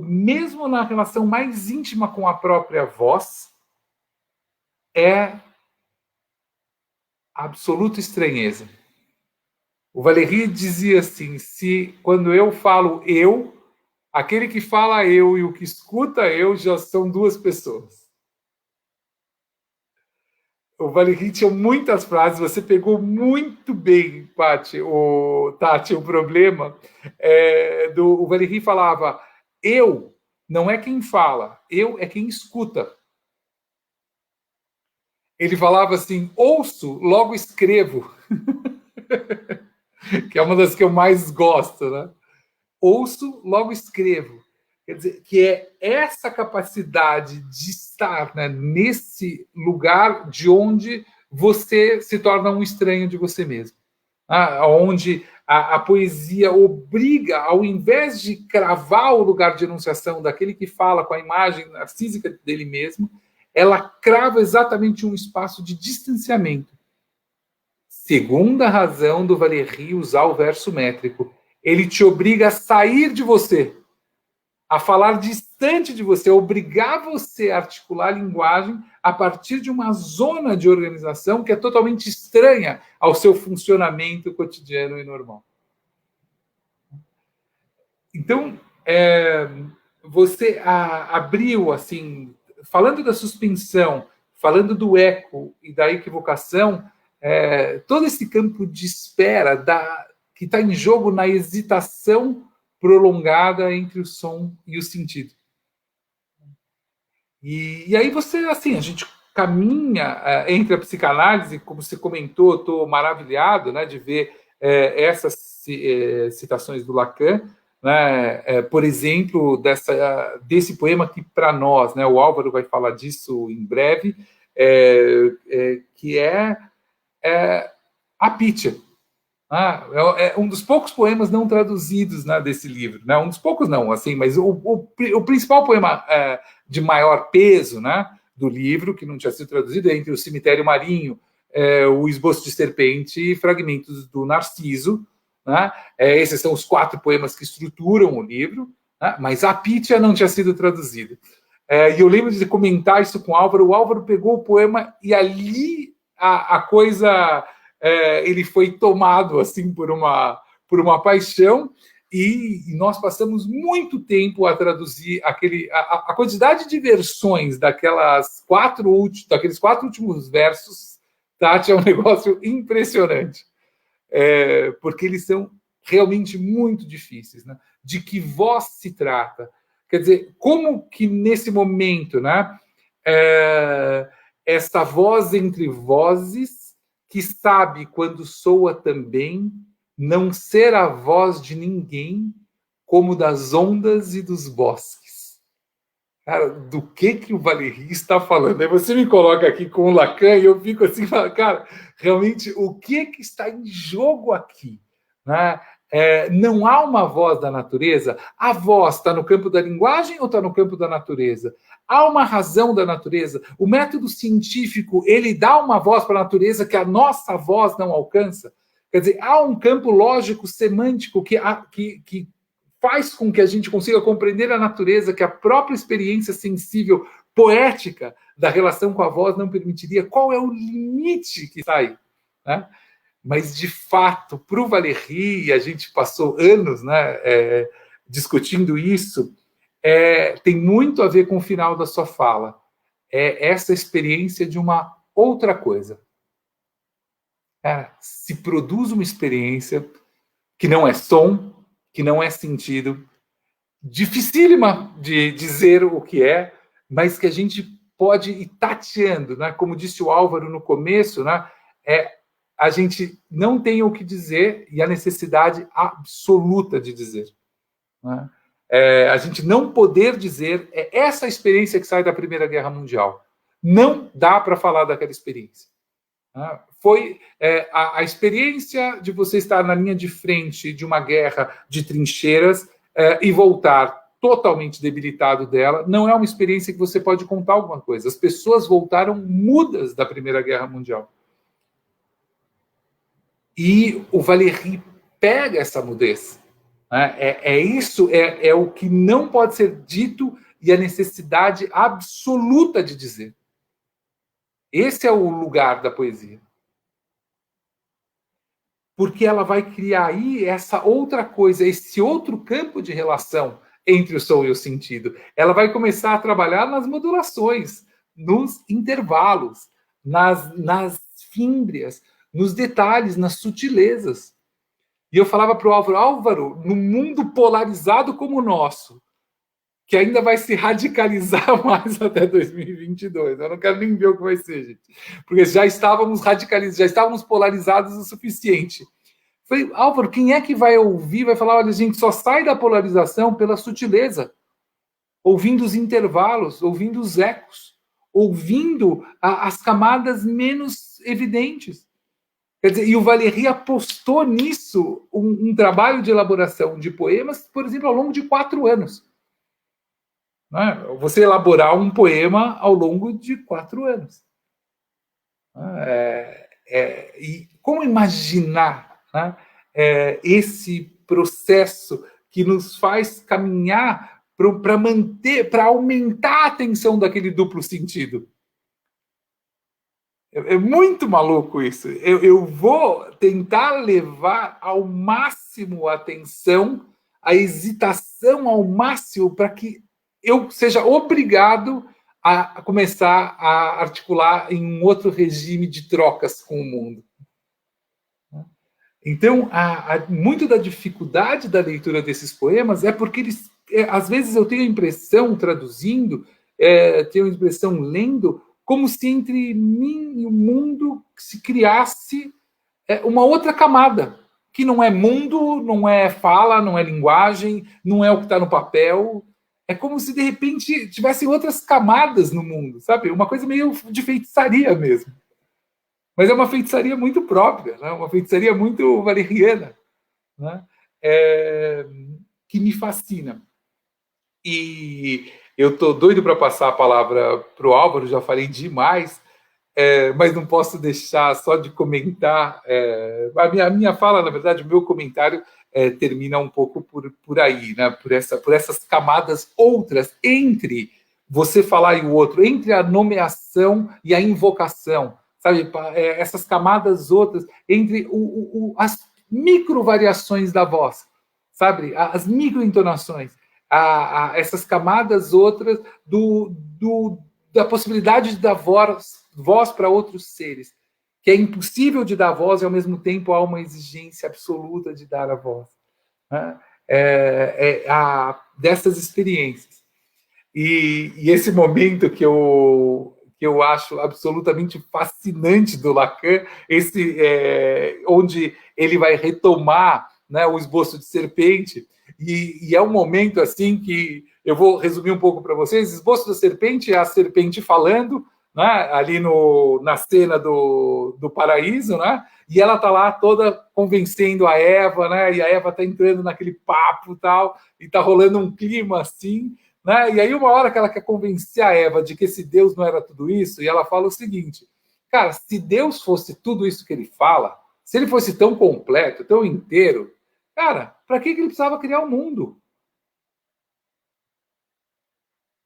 mesmo na relação mais íntima com a própria voz, é absoluta estranheza. O Valéry dizia assim, quando eu falo eu, aquele que fala eu e o que escuta eu já são duas pessoas. O Valéry tinha muitas frases, você pegou muito bem, Tati, o problema. O Valéry falava, eu não é quem fala, eu é quem escuta. Ele falava assim, ouço, logo escrevo. Que é uma das que eu mais gosto, né? Ouço, logo escrevo. Quer dizer, que é essa capacidade de estar, né, nesse lugar de onde você se torna um estranho de você mesmo. Onde a poesia obriga, ao invés de cravar o lugar de enunciação daquele que fala com a imagem narcísica dele mesmo, ela crava exatamente um espaço de distanciamento. Segunda razão do Valéry usar o verso métrico. Ele te obriga a sair de você, a falar distante de você, a obrigar você a articular a linguagem a partir de uma zona de organização que é totalmente estranha ao seu funcionamento cotidiano e normal. Então, você abriu, assim, falando da suspensão, falando do eco e da equivocação, todo esse campo de espera que está em jogo na hesitação prolongada entre o som e o sentido. E aí você, assim, a gente caminha entre a psicanálise, como você comentou, estou maravilhado, né, de ver essas citações do Lacan, né, por exemplo, desse poema que para nós, né, o Álvaro vai falar disso em breve, que é a Pitya. É um dos poucos poemas não traduzidos, né, desse livro. Né? Um dos poucos não, assim, mas o principal poema de maior peso, né, do livro, que não tinha sido traduzido, é Entre o Cemitério Marinho, O Esboço de Serpente e Fragmentos do Narciso. Né? Esses são os 4 poemas que estruturam o livro, né? Mas a Pitya não tinha sido traduzida. E eu lembro de comentar isso com o Álvaro pegou o poema e ali a coisa... ele foi tomado assim por uma paixão e nós passamos muito tempo a traduzir a quantidade de versões daqueles 4 últimos versos, Tati, é um negócio impressionante, porque eles são realmente muito difíceis, né? De que voz se trata? Quer dizer, como que nesse momento, né, essa voz entre vozes que sabe quando soa também não ser a voz de ninguém, como das ondas e dos bosques. Cara, do que o Valéry está falando? Aí você me coloca aqui com o Lacan e eu fico assim, cara, realmente, o que está em jogo aqui? Né? Não há uma voz da natureza? A voz está no campo da linguagem ou está no campo da natureza? Há uma razão da natureza? O método científico, ele dá uma voz para a natureza que a nossa voz não alcança? Quer dizer, há um campo lógico, semântico, que faz com que a gente consiga compreender a natureza, que a própria experiência sensível, poética da relação com a voz não permitiria. Qual é o limite que está aí? Né? Mas, de fato, para o Valéry, a gente passou anos, né, discutindo isso, tem muito a ver com o final da sua fala. É essa experiência de uma outra coisa. Se produz uma experiência que não é som, que não é sentido, dificílima de dizer o que é, mas que a gente pode ir tateando, né? Como disse o Álvaro no começo, né? A gente não tem o que dizer e a necessidade absoluta de dizer. Né? A gente não poder dizer, essa experiência que sai da Primeira Guerra Mundial. Não dá para falar daquela experiência. Né? Foi a experiência de você estar na linha de frente de uma guerra de trincheiras e voltar totalmente debilitado dela, não é uma experiência que você pode contar alguma coisa. As pessoas voltaram mudas da Primeira Guerra Mundial. E o Valéry pega essa mudez. Né? Isso, é o que não pode ser dito e a necessidade absoluta de dizer. Esse é o lugar da poesia. Porque ela vai criar aí essa outra coisa, esse outro campo de relação entre o som e o sentido. Ela vai começar a trabalhar nas modulações, nos intervalos, nas fímbrias, nos detalhes, nas sutilezas. E eu falava para o Álvaro, num mundo polarizado como o nosso, que ainda vai se radicalizar mais até 2022. Eu não quero nem ver o que vai ser, gente. Porque já estávamos radicalizados, já estávamos polarizados o suficiente. Falei, Álvaro, quem é que vai ouvir, vai falar, olha, a gente só sai da polarização pela sutileza, ouvindo os intervalos, ouvindo os ecos, ouvindo as camadas menos evidentes. Quer dizer, e o Valéry apostou nisso, um trabalho de elaboração de poemas, por exemplo, ao longo de 4 anos. Você elaborar um poema ao longo de 4 anos. E como imaginar, né, esse processo que nos faz caminhar para manter, para aumentar a atenção daquele duplo sentido? É muito maluco isso. Eu vou tentar levar ao máximo a atenção, a hesitação ao máximo, para que eu seja obrigado a começar a articular em um outro regime de trocas com o mundo. Então, muito da dificuldade da leitura desses poemas é porque eles, às vezes eu tenho a impressão, traduzindo, tenho a impressão lendo, como se entre mim e o mundo se criasse uma outra camada, que não é mundo, não é fala, não é linguagem, não é o que está no papel. É como se, de repente, tivessem outras camadas no mundo, sabe? Uma coisa meio de feitiçaria mesmo. Mas é uma feitiçaria muito própria, né? Uma feitiçaria muito valeriana, né? Que me fascina. E eu estou doido para passar a palavra para o Álvaro, já falei demais, mas não posso deixar só de comentar. A minha fala, na verdade, o meu comentário termina um pouco por aí, né? por essas camadas outras entre você falar e o outro, entre a nomeação e a invocação, sabe? Essas camadas outras, entre as micro-variações da voz, sabe? As micro-entonações. Essas camadas outras da possibilidade de dar voz para outros seres, que é impossível de dar voz e, ao mesmo tempo, há uma exigência absoluta de dar a voz. Né? Dessas experiências. E esse momento que eu acho absolutamente fascinante do Lacan, onde ele vai retomar, né, o esboço de serpente, e é um momento assim que eu vou resumir um pouco para vocês. Esboço da serpente é a serpente falando, né, ali na cena do paraíso, né, e ela está lá toda convencendo a Eva, né, e a Eva está entrando naquele papo tal, e está rolando um clima assim, né, e aí uma hora que ela quer convencer a Eva de que esse Deus não era tudo isso, e ela fala o seguinte, cara, se Deus fosse tudo isso que ele fala, se ele fosse tão completo, tão inteiro, cara, para que ele precisava criar o mundo?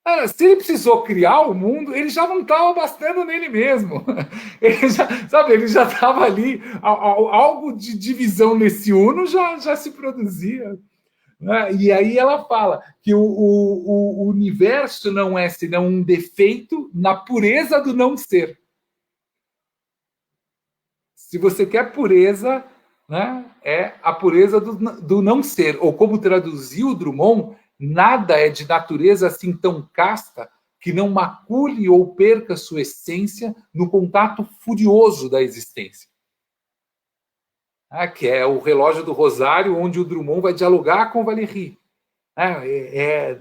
Cara, se ele precisou criar o mundo, ele já não estava bastando nele mesmo. Ele já estava ali, algo de divisão nesse uno já se produzia. Né? E aí ela fala que o universo não é senão um defeito na pureza do não ser. Se você quer pureza, né, é a pureza do não ser. Ou como traduziu Drummond, nada é de natureza assim tão casta que não macule ou perca sua essência no contato furioso da existência. Que é o relógio do Rosário, onde o Drummond vai dialogar com o Valéry.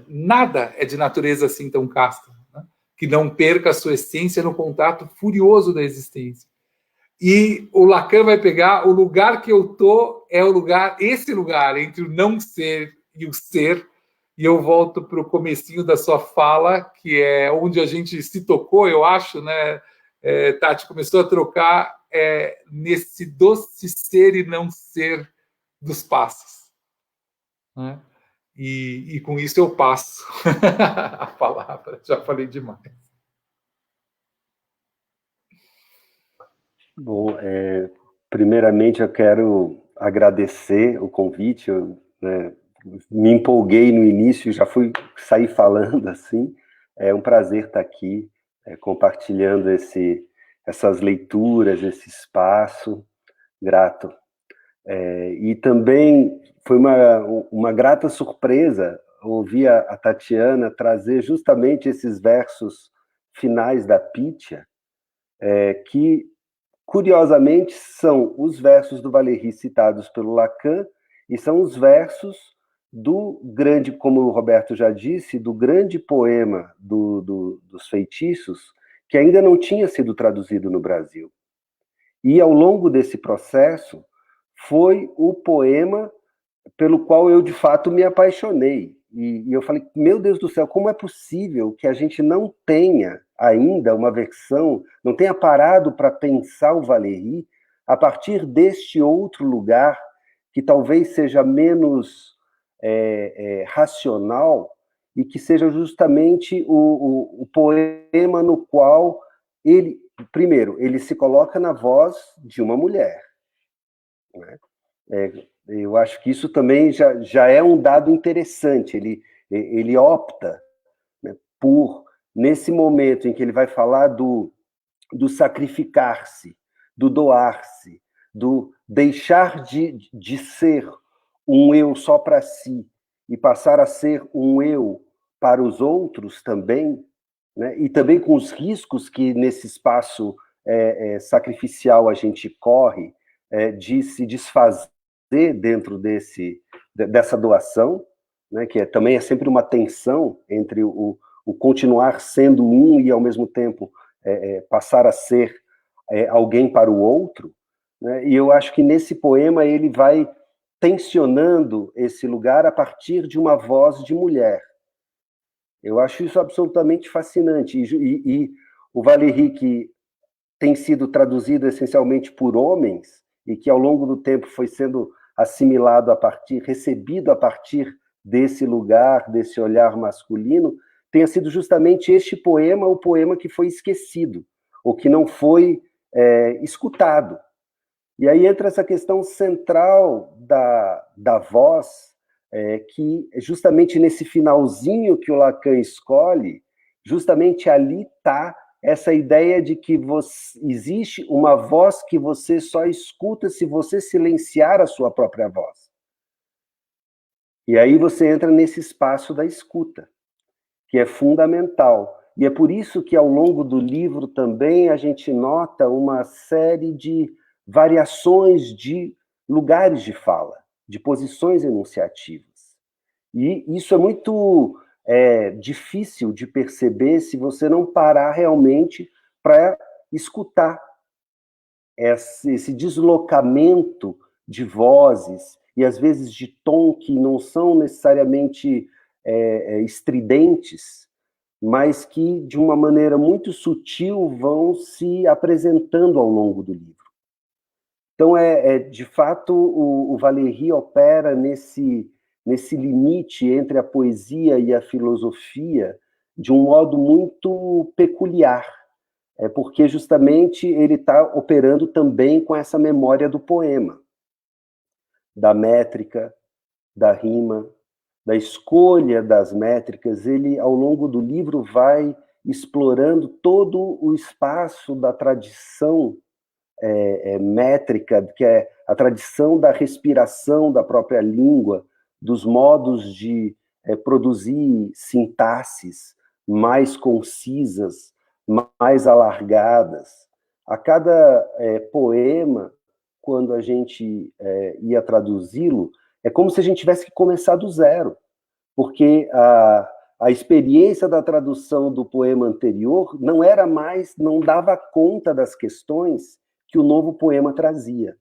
Nada é de natureza assim tão casta, né, que não perca sua essência no contato furioso da existência. E o Lacan vai pegar o lugar que eu tô, esse lugar entre o não ser e o ser, e eu volto para o comecinho da sua fala, que é onde a gente se tocou, eu acho, né, Tati, começou a trocar nesse doce ser e não ser dos passos. Né? E com isso eu passo a palavra, já falei demais. Bom, primeiramente eu quero agradecer o convite, né, me empolguei no início, já saí falando assim, é um prazer estar aqui, compartilhando essas leituras, esse espaço, grato. E também foi uma grata surpresa ouvir a Tatiana trazer justamente esses versos finais da Pitya, que, curiosamente, são os versos do Valéry citados pelo Lacan, e são os versos do grande, como o Roberto já disse, do grande poema dos feitiços, que ainda não tinha sido traduzido no Brasil. E, ao longo desse processo, foi o poema pelo qual eu, de fato, me apaixonei. E eu falei, meu Deus do céu, como é possível que a gente não tenha ainda uma versão, não tenha parado para pensar o Valéry a partir deste outro lugar, que talvez seja menos racional, e que seja justamente o poema no qual ele, primeiro, ele se coloca na voz de uma mulher, né? Eu acho que isso também já é um dado interessante. Ele opta, né, por, nesse momento em que ele vai falar do sacrificar-se, do doar-se, do deixar de ser um eu só para si e passar a ser um eu para os outros também, né, e também com os riscos que nesse espaço sacrificial a gente corre, de se desfazer dentro dessa doação, né, que também é sempre uma tensão entre o continuar sendo um e, ao mesmo tempo, passar a ser alguém para o outro, né? E eu acho que nesse poema ele vai tensionando esse lugar a partir de uma voz de mulher. Eu acho isso absolutamente fascinante. E o Valéry, que tem sido traduzido essencialmente por homens, e que ao longo do tempo foi sendo assimilado recebido a partir desse lugar, desse olhar masculino, tenha sido justamente este poema, o poema que foi esquecido, ou que não foi escutado. E aí entra essa questão central da voz, que justamente nesse finalzinho que o Lacan escolhe, justamente ali está essa ideia de que existe uma voz que você só escuta se você silenciar a sua própria voz. E aí você entra nesse espaço da escuta, que é fundamental. E é por isso que, ao longo do livro, também a gente nota uma série de variações de lugares de fala, de posições enunciativas. E isso é muito difícil de perceber se você não parar realmente para escutar esse deslocamento de vozes e, às vezes, de tom que não são necessariamente estridentes, mas que, de uma maneira muito sutil, vão se apresentando ao longo do livro. Então, de fato, o Valéry opera nesse limite entre a poesia e a filosofia de um modo muito peculiar, porque justamente ele está operando também com essa memória do poema, da métrica, da rima, da escolha das métricas. Ele, ao longo do livro, vai explorando todo o espaço da tradição métrica, que é a tradição da respiração da própria língua, dos modos de produzir sintaxes mais concisas, mais alargadas. A cada poema, quando a gente ia traduzi-lo, é como se a gente tivesse que começar do zero, porque a experiência da tradução do poema anterior não dava conta das questões que o novo poema trazia.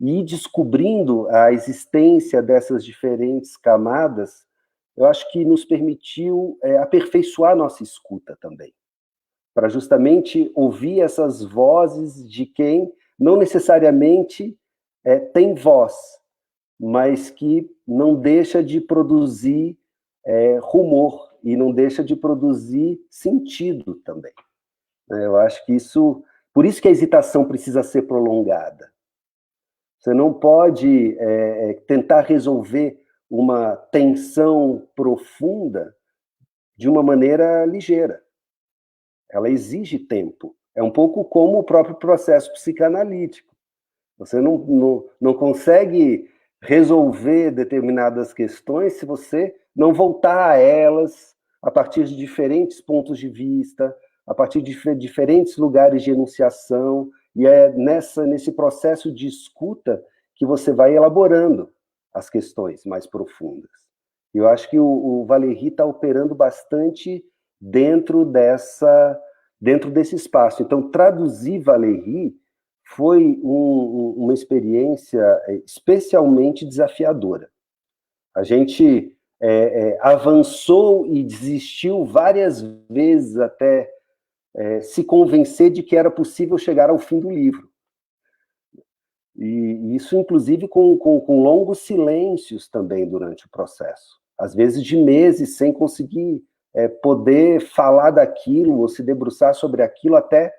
E descobrindo a existência dessas diferentes camadas, eu acho que nos permitiu aperfeiçoar nossa escuta também, para justamente ouvir essas vozes de quem não necessariamente tem voz, mas que não deixa de produzir rumor e não deixa de produzir sentido também. Eu acho que isso... Por isso que a hesitação precisa ser prolongada. Você não pode tentar resolver uma tensão profunda de uma maneira ligeira. Ela exige tempo, É um pouco como o próprio processo psicanalítico. Você não consegue resolver determinadas questões se você não voltar a elas a partir de diferentes pontos de vista, a partir de diferentes lugares de enunciação, e é nesse processo de escuta que você vai elaborando as questões mais profundas. Eu acho que o Valéry está operando bastante dentro desse espaço. Então, traduzir Valéry foi uma experiência especialmente desafiadora. A gente avançou e desistiu várias vezes até se convencer de que era possível chegar ao fim do livro. E isso, inclusive, com longos silêncios também durante o processo. Às vezes de meses sem conseguir poder falar daquilo ou se debruçar sobre aquilo até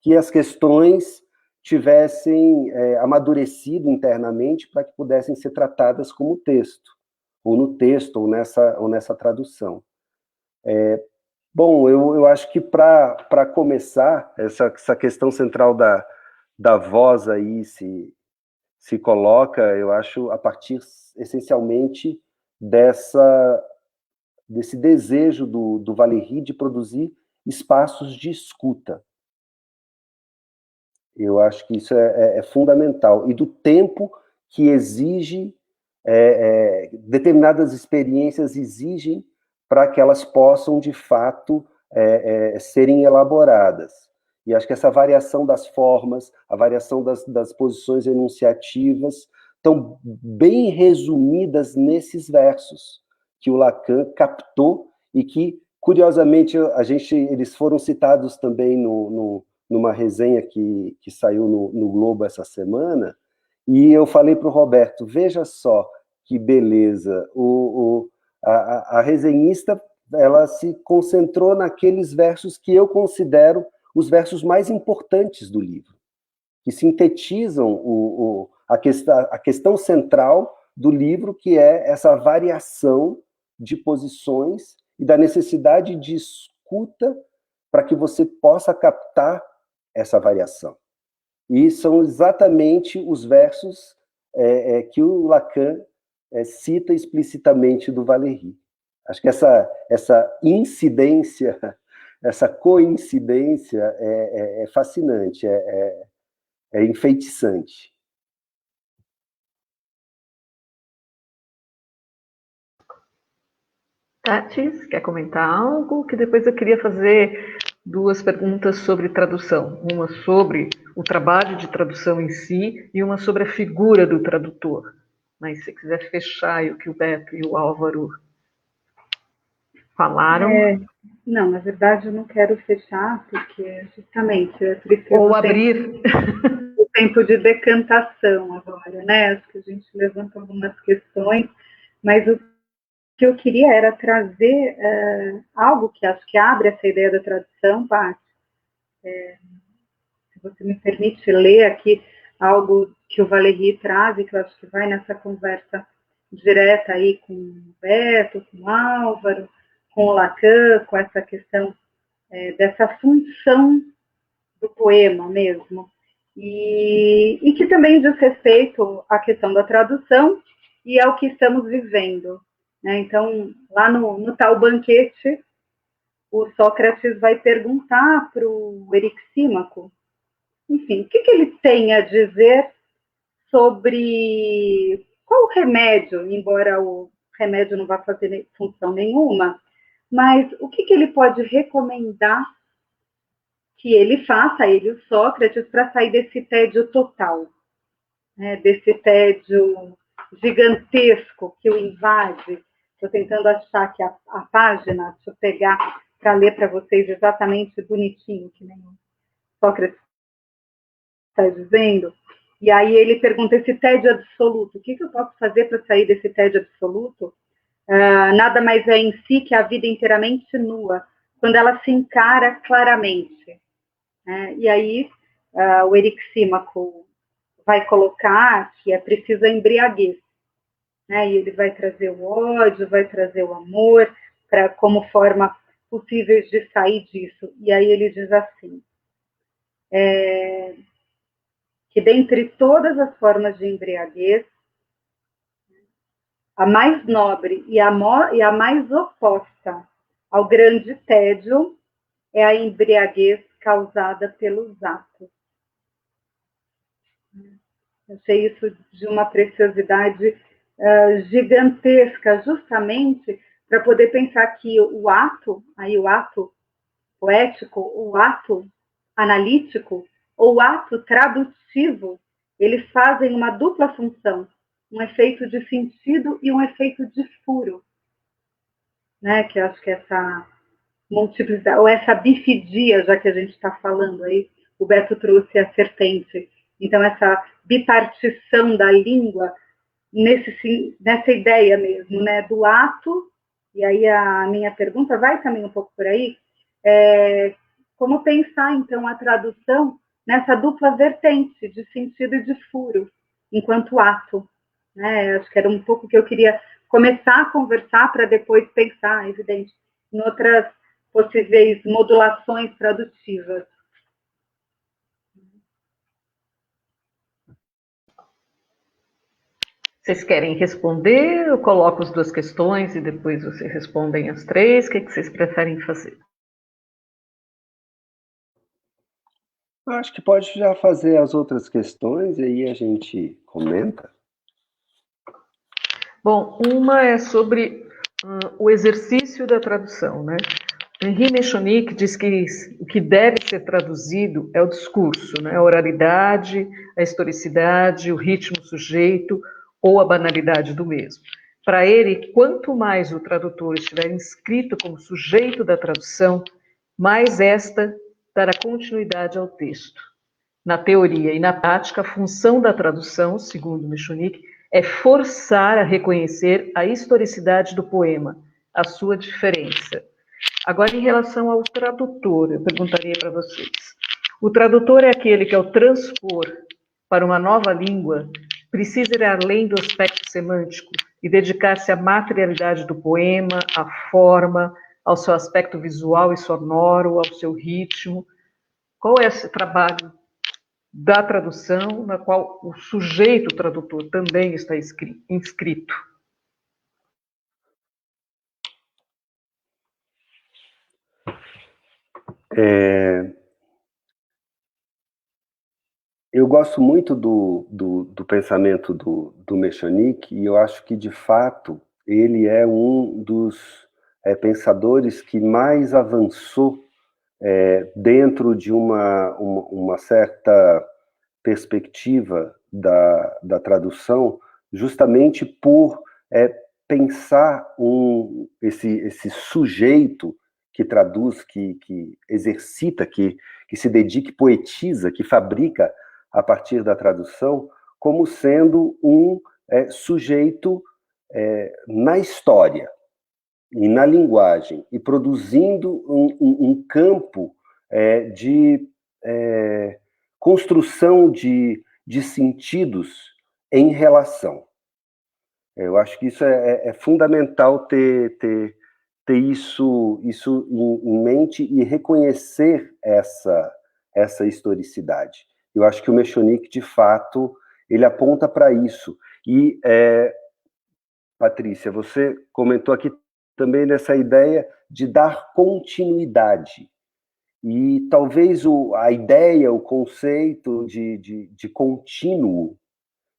que as questões tivessem amadurecido internamente para que pudessem ser tratadas como texto, ou no texto, ou nessa tradução. Bom, eu acho que para começar, essa questão central da voz aí se coloca, eu acho, a partir, essencialmente, desse desejo do Valéry de produzir espaços de escuta. Eu acho que isso é fundamental. E do tempo que exige, determinadas experiências exigem para que elas possam, de fato, serem elaboradas. E acho que essa variação das formas, a variação das posições enunciativas, estão bem resumidas nesses versos que o Lacan captou e que, curiosamente, eles foram citados também numa resenha que saiu no Globo essa semana, e eu falei para o Roberto, veja só que beleza, a resenhista ela se concentrou naqueles versos que eu considero os versos mais importantes do livro, que sintetizam a questão central do livro, que é essa variação de posições e da necessidade de escuta para que você possa captar essa variação. E são exatamente os versos que o Lacan cita explicitamente do Valéry. Acho que essa incidência, essa coincidência é fascinante, é enfeitiçante. Tati, quer comentar algo? Que depois eu queria fazer 2 perguntas sobre tradução. Uma sobre o trabalho de tradução em si e uma sobre a figura do tradutor. Mas se quiser fechar o que o Beto e o Álvaro falaram. Não, na verdade eu não quero fechar, porque justamente é preciso... Ou abrir... o tempo de decantação agora, né? Acho que a gente levanta algumas questões, mas o que eu queria era trazer algo que acho que abre essa ideia da tradução, Paty. Se você me permite ler aqui algo que o Valéry traz e que eu acho que vai nessa conversa direta aí com o Beto, com o Álvaro, com o Lacan, com essa questão dessa função do poema mesmo, e que também diz respeito à questão da tradução e ao que estamos vivendo. Né? Então, lá no tal banquete, o Sócrates vai perguntar para o Eryxímaco, enfim, o que ele tem a dizer sobre qual o remédio, embora o remédio não vá fazer função nenhuma, mas o que ele pode recomendar que ele faça, ele, o Sócrates, para sair desse tédio total, né, desse tédio gigantesco que o invade. Estou tentando achar aqui a página, deixa eu pegar para ler para vocês exatamente bonitinho, que nem o Sócrates está dizendo. E aí ele pergunta, esse tédio absoluto, o que eu posso fazer para sair desse tédio absoluto? Nada mais é em si que a vida inteiramente nua, quando ela se encara claramente. E aí o Eryxímaco vai colocar que é preciso a embriaguez. E ele vai trazer o ódio, vai trazer o amor, como forma possíveis de sair disso. E aí ele diz assim, que dentre todas as formas de embriaguez, a mais nobre e a mais oposta ao grande tédio é a embriaguez causada pelos atos. Achei isso de uma preciosidade gigantesca, justamente para poder pensar que o ato poético, o ato analítico ou o ato tradutivo, eles fazem uma dupla função, um efeito de sentido e um efeito de furo, né? Que eu acho que essa multiplicidade, ou essa bifidia, já que a gente está falando aí, o Beto trouxe a serpente. Então, essa bipartição da língua, nessa ideia mesmo, né, do ato, e aí a minha pergunta vai também um pouco por aí, como pensar, então, a tradução nessa dupla vertente de sentido e de furo, enquanto ato. Né? Acho que era um pouco que eu queria começar a conversar para depois pensar, evidente, em outras possíveis modulações tradutivas. Vocês querem responder? Eu coloco as duas questões e depois vocês respondem as três. O que vocês preferem fazer? Eu acho que pode já fazer as outras questões e aí a gente comenta. Bom, uma é sobre o exercício da tradução, né? Henri Mechonic diz que o que deve ser traduzido é o discurso, né? A oralidade, a historicidade, o ritmo sujeito ou a banalidade do mesmo. Para ele, quanto mais o tradutor estiver inscrito como sujeito da tradução, mais esta dará continuidade ao texto. Na teoria e na prática, a função da tradução, segundo Mechonic, é forçar a reconhecer a historicidade do poema, a sua diferença. Agora, em relação ao tradutor, eu perguntaria para vocês. O tradutor é aquele que, ao transpor para uma nova língua, precisa ir além do aspecto semântico e dedicar-se à materialidade do poema, à forma, ao seu aspecto visual e sonoro, ao seu ritmo. Qual é esse trabalho da tradução na qual o sujeito tradutor também está inscrito? Eu gosto muito do pensamento do Mechonic e eu acho que, de fato, ele é um dos pensadores que mais avançou dentro de uma certa perspectiva da tradução, justamente por pensar esse sujeito que traduz, que exercita, que se dedica, que poetiza, que fabrica a partir da tradução, como sendo um sujeito na história e na linguagem, e produzindo um campo de construção de sentidos em relação. Eu acho que isso é fundamental ter isso em mente e reconhecer essa historicidade. Eu acho que o Mechonic, de fato, ele aponta para isso. E, Patrícia, você comentou aqui também nessa ideia de dar continuidade. E talvez a ideia, o conceito de contínuo,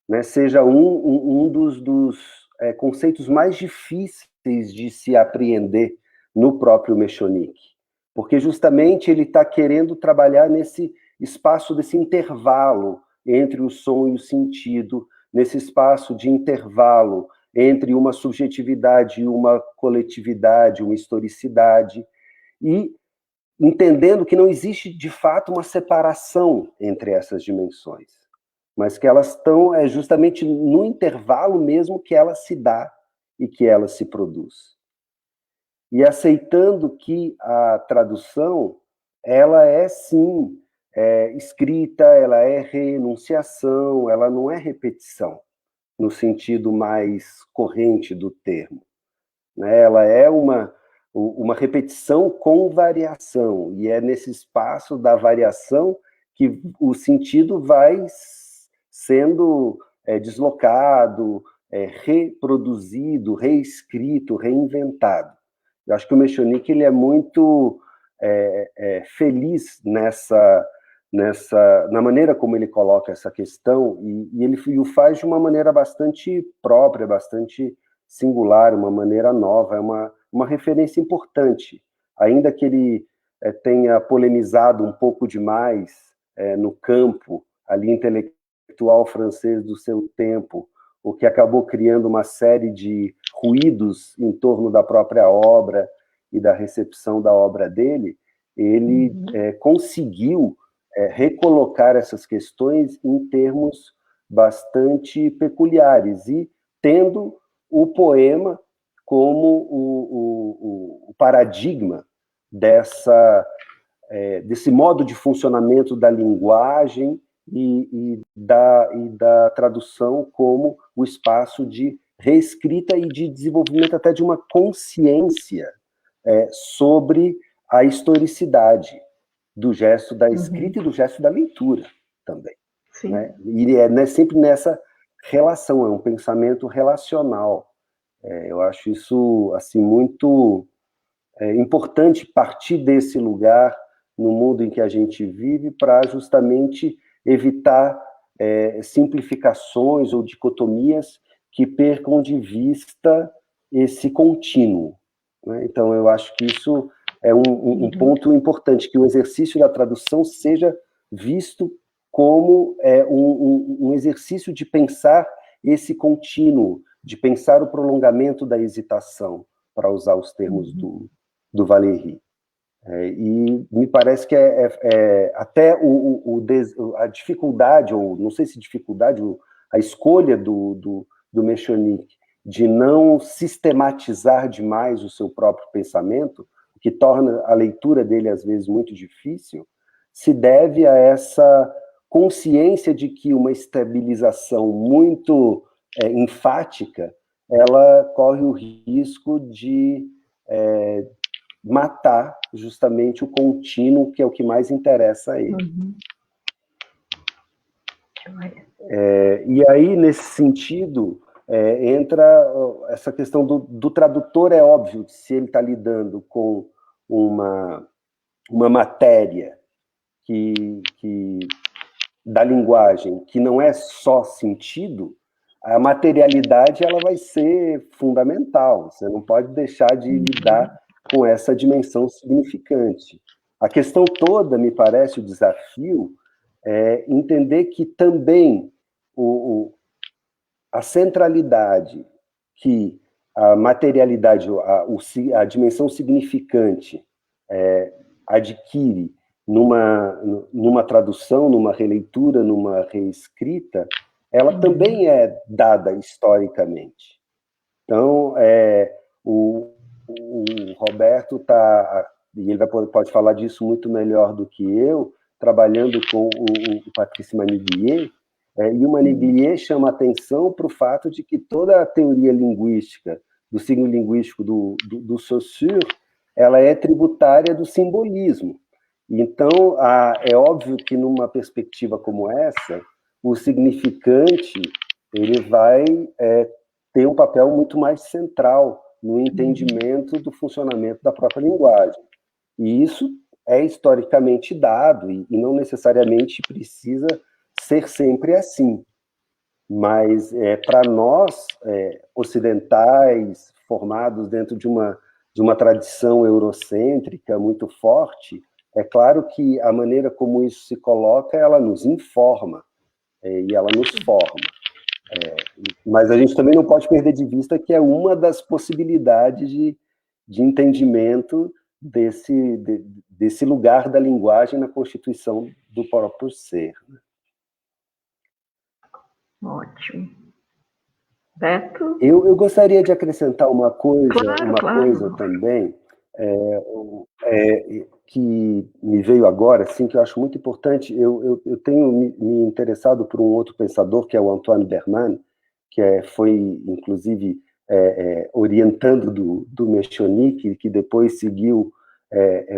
né, seja um dos conceitos mais difíceis de se apreender no próprio Mechonic, porque justamente ele está querendo trabalhar nesse espaço desse intervalo entre o som e o sentido, nesse espaço de intervalo entre uma subjetividade e uma coletividade, uma historicidade, e entendendo que não existe, de fato, uma separação entre essas dimensões, mas que elas estão justamente no intervalo mesmo que ela se dá e que ela se produz. E aceitando que a tradução, ela é, sim, escrita, ela é reenunciação, ela não é repetição, no sentido mais corrente do termo. Ela é uma repetição com variação, e é nesse espaço da variação que o sentido vai sendo deslocado, reproduzido, reescrito, reinventado. Eu acho que o Mechonic ele é muito feliz na maneira como ele coloca essa questão, e ele o faz de uma maneira bastante própria, bastante singular, uma maneira nova, é uma referência importante, ainda que ele tenha polemizado um pouco demais no campo ali intelectual francês do seu tempo, o que acabou criando uma série de ruídos em torno da própria obra e da recepção da obra dele. Ele conseguiu recolocar essas questões em termos bastante peculiares, e tendo o poema como o paradigma desse modo de funcionamento da linguagem e da tradução como o espaço de reescrita e de desenvolvimento até de uma consciência sobre a historicidade do gesto da escrita e do gesto da leitura também. Né? E sempre nessa relação, é um pensamento relacional. Eu acho isso assim, muito importante partir desse lugar no mundo em que a gente vive para justamente evitar simplificações ou dicotomias que percam de vista esse contínuo. Né? Então, eu acho que isso é um ponto importante, que o exercício da tradução seja visto como um exercício de pensar esse contínuo, de pensar o prolongamento da hesitação, para usar os termos do Valéry. E me parece que até a dificuldade, ou não sei se dificuldade, a escolha do Mechonic de não sistematizar demais o seu próprio pensamento, o que torna a leitura dele, às vezes, muito difícil, se deve a essa consciência de que uma estabilização muito enfática, ela corre o risco de matar justamente o contínuo, que é o que mais interessa a ele. E aí, nesse sentido, entra essa questão do tradutor. É óbvio que se ele está lidando com uma matéria da linguagem que não é só sentido, a materialidade ela vai ser fundamental. Você não pode deixar de lidar com essa dimensão significante. A questão toda, me parece, o desafio, é entender que também a centralidade que a materialidade, a dimensão significante adquire numa tradução, numa releitura, numa reescrita, ela também é dada historicamente. Então, o Roberto e ele pode falar disso muito melhor do que eu, trabalhando com o Patrice Maniglier, e o Maniglier chama atenção para o fato de que toda a teoria linguística, do signo linguístico do Saussure, ela é tributária do simbolismo. Então, é óbvio que numa perspectiva como essa, o significante ele vai ter um papel muito mais central no entendimento do funcionamento da própria linguagem. E isso é historicamente dado, e não necessariamente precisa ser sempre assim. Mas, para nós, ocidentais, formados dentro de uma tradição eurocêntrica muito forte, é claro que a maneira como isso se coloca, ela nos informa, e ela nos forma. Mas a gente também não pode perder de vista que é uma das possibilidades de entendimento desse lugar da linguagem na constituição do próprio ser. Ótimo. Beto? Eu gostaria de acrescentar uma coisa, Claro. Também, que me veio agora, assim, que eu acho muito importante. Eu tenho me interessado por um outro pensador, que é o Antoine Berman, que foi, inclusive, orientando do Mechonic, que depois seguiu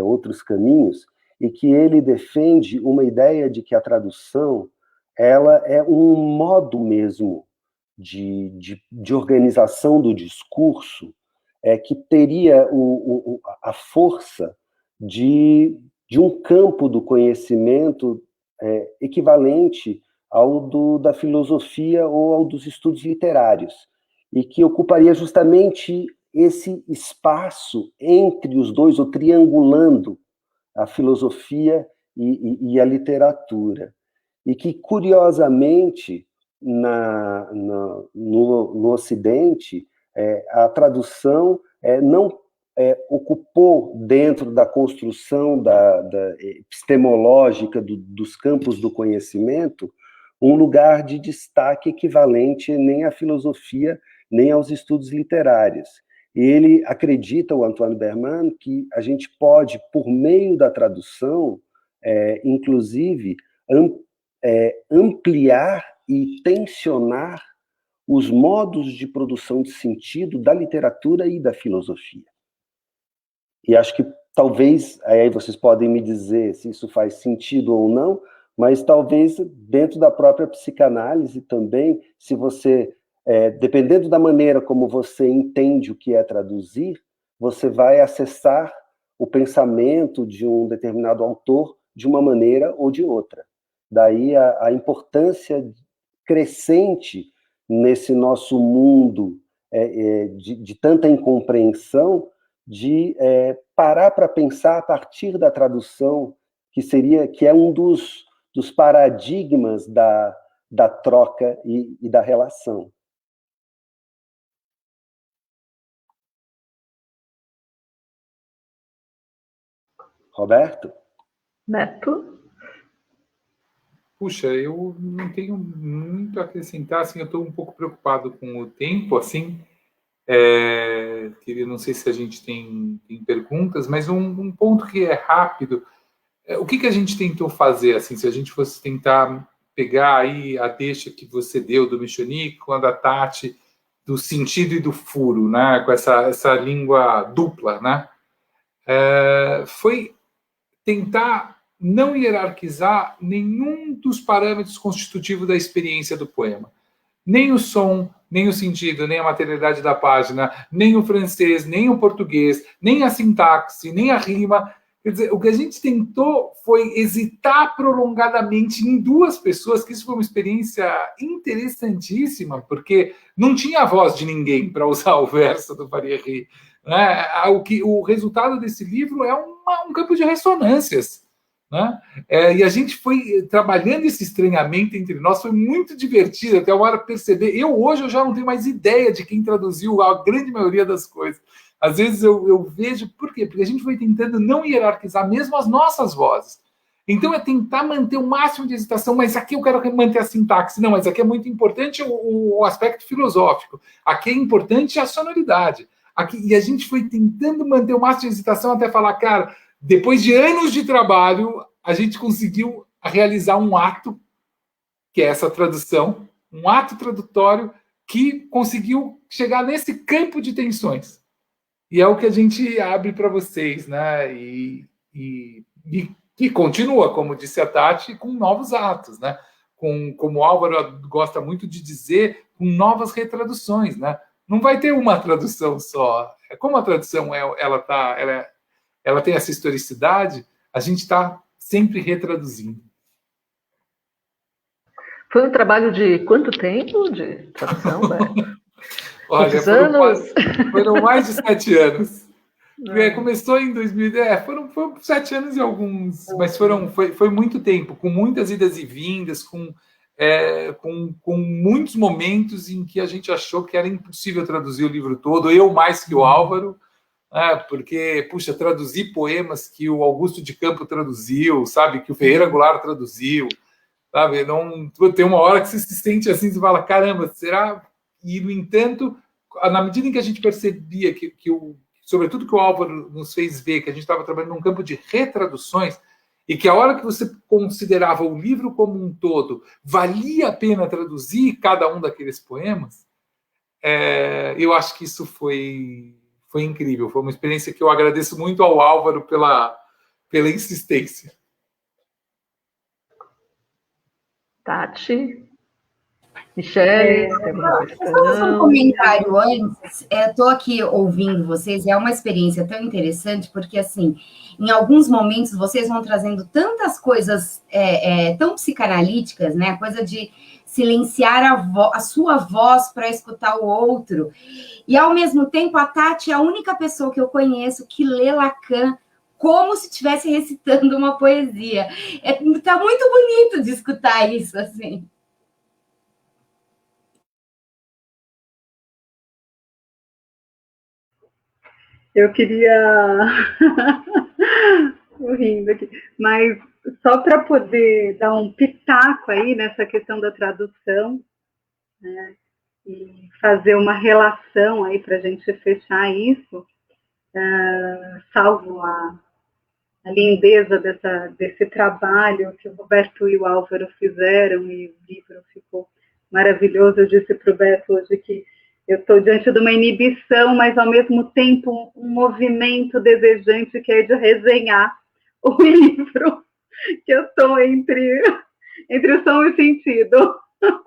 outros caminhos. e que ele defende uma ideia de que a tradução ela é um modo mesmo de organização do discurso que teria a força de um campo do conhecimento equivalente ao da filosofia ou ao dos estudos literários, e que ocuparia justamente esse espaço entre os dois, ou triangulando a filosofia e a literatura. E que, curiosamente, no Ocidente, a tradução não ocupou, dentro da construção da epistemológica dos campos do conhecimento, um lugar de destaque equivalente nem à filosofia, nem aos estudos literários. Ele acredita, o Antoine Berman, que a gente pode, por meio da tradução, inclusive, ampliar e tensionar os modos de produção de sentido da literatura e da filosofia. E acho que talvez, aí vocês podem me dizer se isso faz sentido ou não, mas talvez dentro da própria psicanálise também, se você, dependendo da maneira como você entende o que é traduzir, você vai acessar o pensamento de um determinado autor de uma maneira ou de outra. Daí a importância crescente nesse nosso mundo de tanta incompreensão, de parar para pensar a partir da tradução, que é um dos paradigmas da troca e da relação. Roberto? Neto? Puxa, eu não tenho muito a acrescentar, assim, eu estou um pouco preocupado com o tempo, assim, não sei se a gente tem perguntas, mas um ponto que é rápido, o que a gente tentou fazer, assim, se a gente fosse tentar pegar aí a deixa que você deu do Michonic, com a da Tati, do sentido e do furo, né, com essa língua dupla, né, foi tentar não hierarquizar nenhum dos parâmetros constitutivos da experiência do poema. Nem o som, nem o sentido, nem a materialidade da página, nem o francês, nem o português, nem a sintaxe, nem a rima. Quer dizer, o que a gente tentou foi hesitar prolongadamente em duas pessoas, que isso foi uma experiência interessantíssima, porque não tinha a voz de ninguém, para usar o verso do Valéry. Né? O resultado desse livro é um campo de ressonâncias. Né? E a gente foi trabalhando esse estranhamento entre nós, foi muito divertido, até uma hora perceber. Hoje eu já não tenho mais ideia de quem traduziu a grande maioria das coisas. Às vezes eu vejo, por quê? Porque a gente foi tentando não hierarquizar mesmo as nossas vozes. Então é tentar manter o máximo de hesitação, mas aqui eu quero manter a sintaxe. Não, mas aqui é muito importante o aspecto filosófico. Aqui é importante a sonoridade. E a gente foi tentando manter o máximo de hesitação até falar, cara, depois de anos de trabalho, a gente conseguiu realizar um ato, que é essa tradução, um ato tradutório que conseguiu chegar nesse campo de tensões. E é o que a gente abre para vocês, né? E continua, como disse a Tati, com novos atos, né? Como o Álvaro gosta muito de dizer, com novas retraduções, né? Não vai ter uma tradução só. Como a tradução ela tem essa historicidade, a gente está sempre retraduzindo. Foi um trabalho de quanto tempo de tradução? Olha, foram mais de 7 anos. Começou em 2010, foram 7 anos e alguns, mas foi muito tempo, com muitas idas e vindas, com muitos momentos em que a gente achou que era impossível traduzir o livro todo, eu mais que o Álvaro, porque, puxa, traduzir poemas que o Augusto de Campo traduziu, sabe, que o Ferreira Goulart traduziu, sabe, não, tem uma hora que você se sente assim, você fala, caramba, será? E, no entanto, na medida em que a gente percebia sobretudo que o Álvaro nos fez ver, que a gente estava trabalhando num campo de retraduções, e que a hora que você considerava o livro como um todo, valia a pena traduzir cada um daqueles poemas, eu acho que isso foi incrível. Foi uma experiência que eu agradeço muito ao Álvaro pela insistência. Tati? Michele, tem alguma questão? Só fazer um comentário antes. Estou aqui ouvindo vocês, e é uma experiência tão interessante, porque, assim, em alguns momentos vocês vão trazendo tantas coisas tão psicanalíticas, né? A coisa de silenciar a sua voz para escutar o outro. E, ao mesmo tempo, a Tati é a única pessoa que eu conheço que lê Lacan como se estivesse recitando uma poesia. Tá muito bonito de escutar isso, assim. Eu queria... Tô rindo aqui. Mas só para poder dar um pitaco aí nessa questão da tradução, né, e fazer uma relação aí para a gente fechar isso, salvo a lindeza desse trabalho que o Roberto e o Álvaro fizeram, e o livro ficou maravilhoso. Eu disse para o Beto hoje que eu estou diante de uma inibição, mas ao mesmo tempo um movimento desejante que é de resenhar o livro, que eu estou entre o som e o sentido,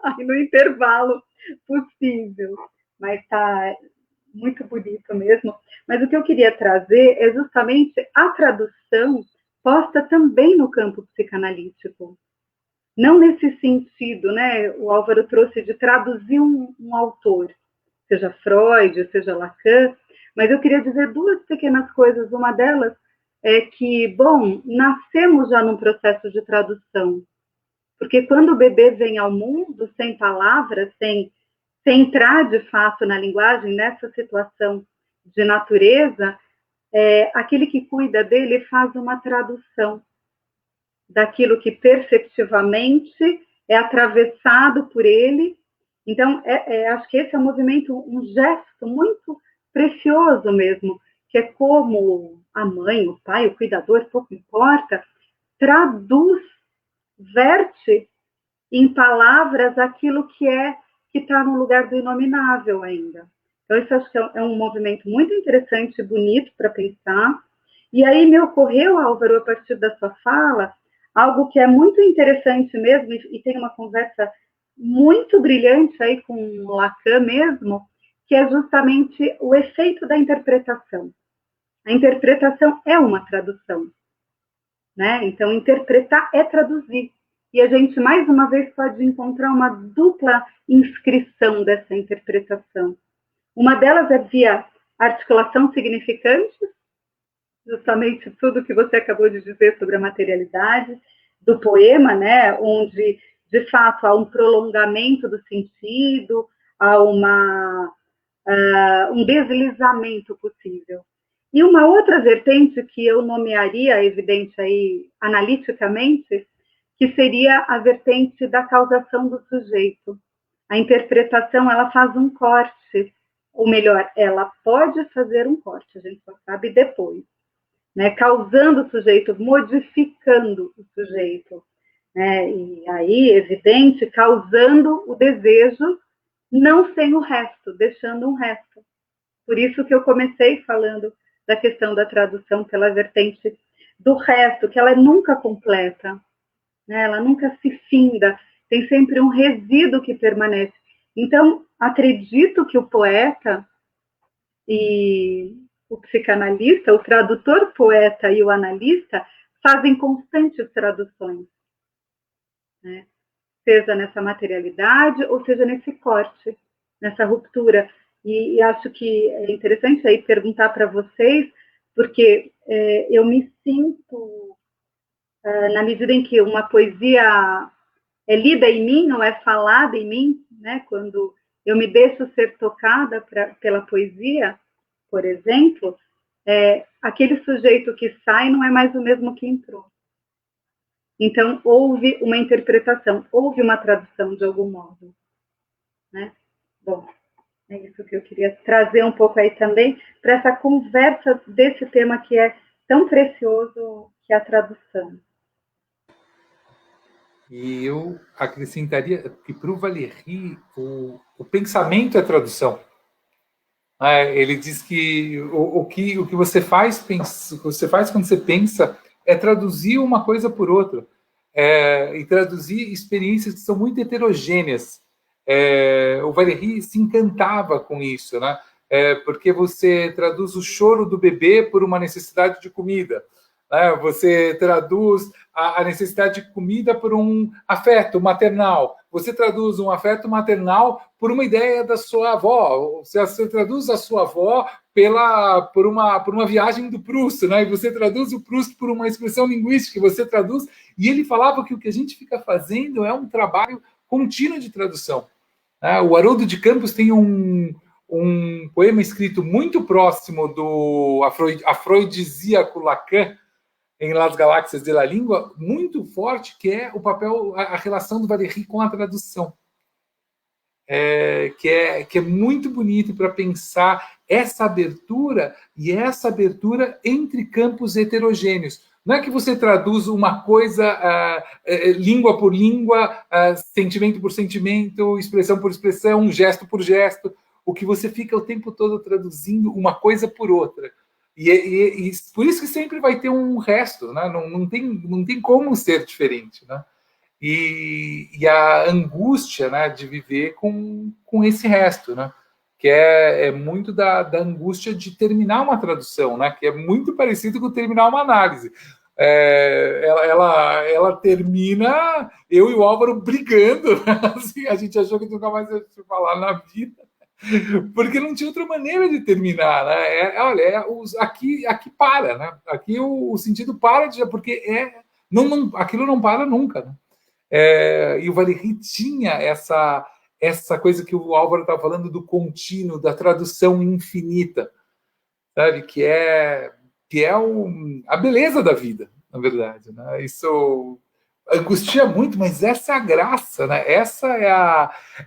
aí no intervalo possível, mas está muito bonito mesmo. Mas o que eu queria trazer é justamente a tradução posta também no campo psicanalítico. Não nesse sentido, né? O Álvaro trouxe de traduzir um autor, seja Freud, seja Lacan, mas eu queria dizer duas pequenas coisas. Uma delas é que, bom, nascemos já num processo de tradução, porque quando o bebê vem ao mundo sem palavras, sem entrar de fato na linguagem, nessa situação de natureza, aquele que cuida dele faz uma tradução daquilo que perceptivamente é atravessado por ele. Então, acho que esse é um movimento, um gesto muito precioso mesmo, que é como a mãe, o pai, o cuidador, pouco importa, traduz, verte em palavras aquilo que está no lugar do inominável ainda. Então, isso acho que é um movimento muito interessante e bonito para pensar. E aí me ocorreu, Álvaro, a partir da sua fala, algo que é muito interessante mesmo, e tem uma conversa muito brilhante aí com o Lacan mesmo, que é justamente o efeito da interpretação. A interpretação é uma tradução, né? Então, interpretar é traduzir. E a gente, mais uma vez, pode encontrar uma dupla inscrição dessa interpretação. Uma delas é via articulação significante, justamente tudo que você acabou de dizer sobre a materialidade do poema, né, onde, de fato, há um prolongamento do sentido, há um deslizamento possível. E uma outra vertente que eu nomearia, evidente aí, analiticamente, que seria a vertente da causação do sujeito. A interpretação, ela faz um corte, ou melhor, ela pode fazer um corte, a gente só sabe depois, né? Causando o sujeito, modificando o sujeito, né? E aí, evidente, causando o desejo, não sem o resto, deixando um resto. Por isso que eu comecei falando da questão da tradução pela vertente do resto, que ela é nunca completa, né? Ela nunca se finda, tem sempre um resíduo que permanece. Então, acredito que o poeta e o psicanalista, o tradutor poeta e o analista fazem constantes traduções, né? Seja nessa materialidade ou seja nesse corte, nessa ruptura. E acho que é interessante aí perguntar para vocês, porque eu me sinto, na medida em que uma poesia é lida em mim, ou é falada em mim, né? Quando eu me deixo ser tocada pela poesia, por exemplo, aquele sujeito que sai não é mais o mesmo que entrou. Então, houve uma interpretação, houve uma tradução de algum modo, né? Bom, é isso que eu queria trazer um pouco aí também, para essa conversa desse tema que é tão precioso, que é a tradução. E eu acrescentaria que para o Valéry o pensamento é tradução. Ele diz que o que você faz quando você pensa é traduzir uma coisa por outra, e traduzir experiências que são muito heterogêneas. O Valéry se encantava com isso, né? Porque você traduz o choro do bebê por uma necessidade de comida, né? Você traduz a necessidade de comida por um afeto maternal, você traduz um afeto maternal por uma ideia da sua avó, você traduz a sua avó por uma viagem do Proust, né? E você traduz o Proust por uma expressão linguística, você traduz, e ele falava que o que a gente fica fazendo é um trabalho contínuo de tradução. O Haroldo de Campos tem um poema escrito muito próximo do afrodisíaco Lacan, em Las Galáxias de la Língua, muito forte, que é o papel, a relação do Valéry com a tradução. Que é muito bonito para pensar essa abertura, e essa abertura entre campos heterogêneos. Não é que você traduz uma coisa língua por língua, sentimento por sentimento, expressão por expressão, gesto por gesto. O que você fica o tempo todo traduzindo uma coisa por outra. E por isso que sempre vai ter um resto, né? Não tem como ser diferente, né? E a angústia, né, de viver com esse resto, né? Que é muito da angústia de terminar uma tradução, né? Que é muito parecido com terminar uma análise. Ela termina, eu e o Álvaro brigando, assim, a gente achou que nunca mais ia se falar na vida, porque não tinha outra maneira de terminar, né? Aqui para, né? Aqui o sentido para, porque aquilo não para nunca, né? E o Valéry tinha essa coisa que o Álvaro estava falando do contínuo, da tradução infinita, sabe? Que é a beleza da vida, na verdade, né? Isso angustia muito, mas essa é a graça, né? Essa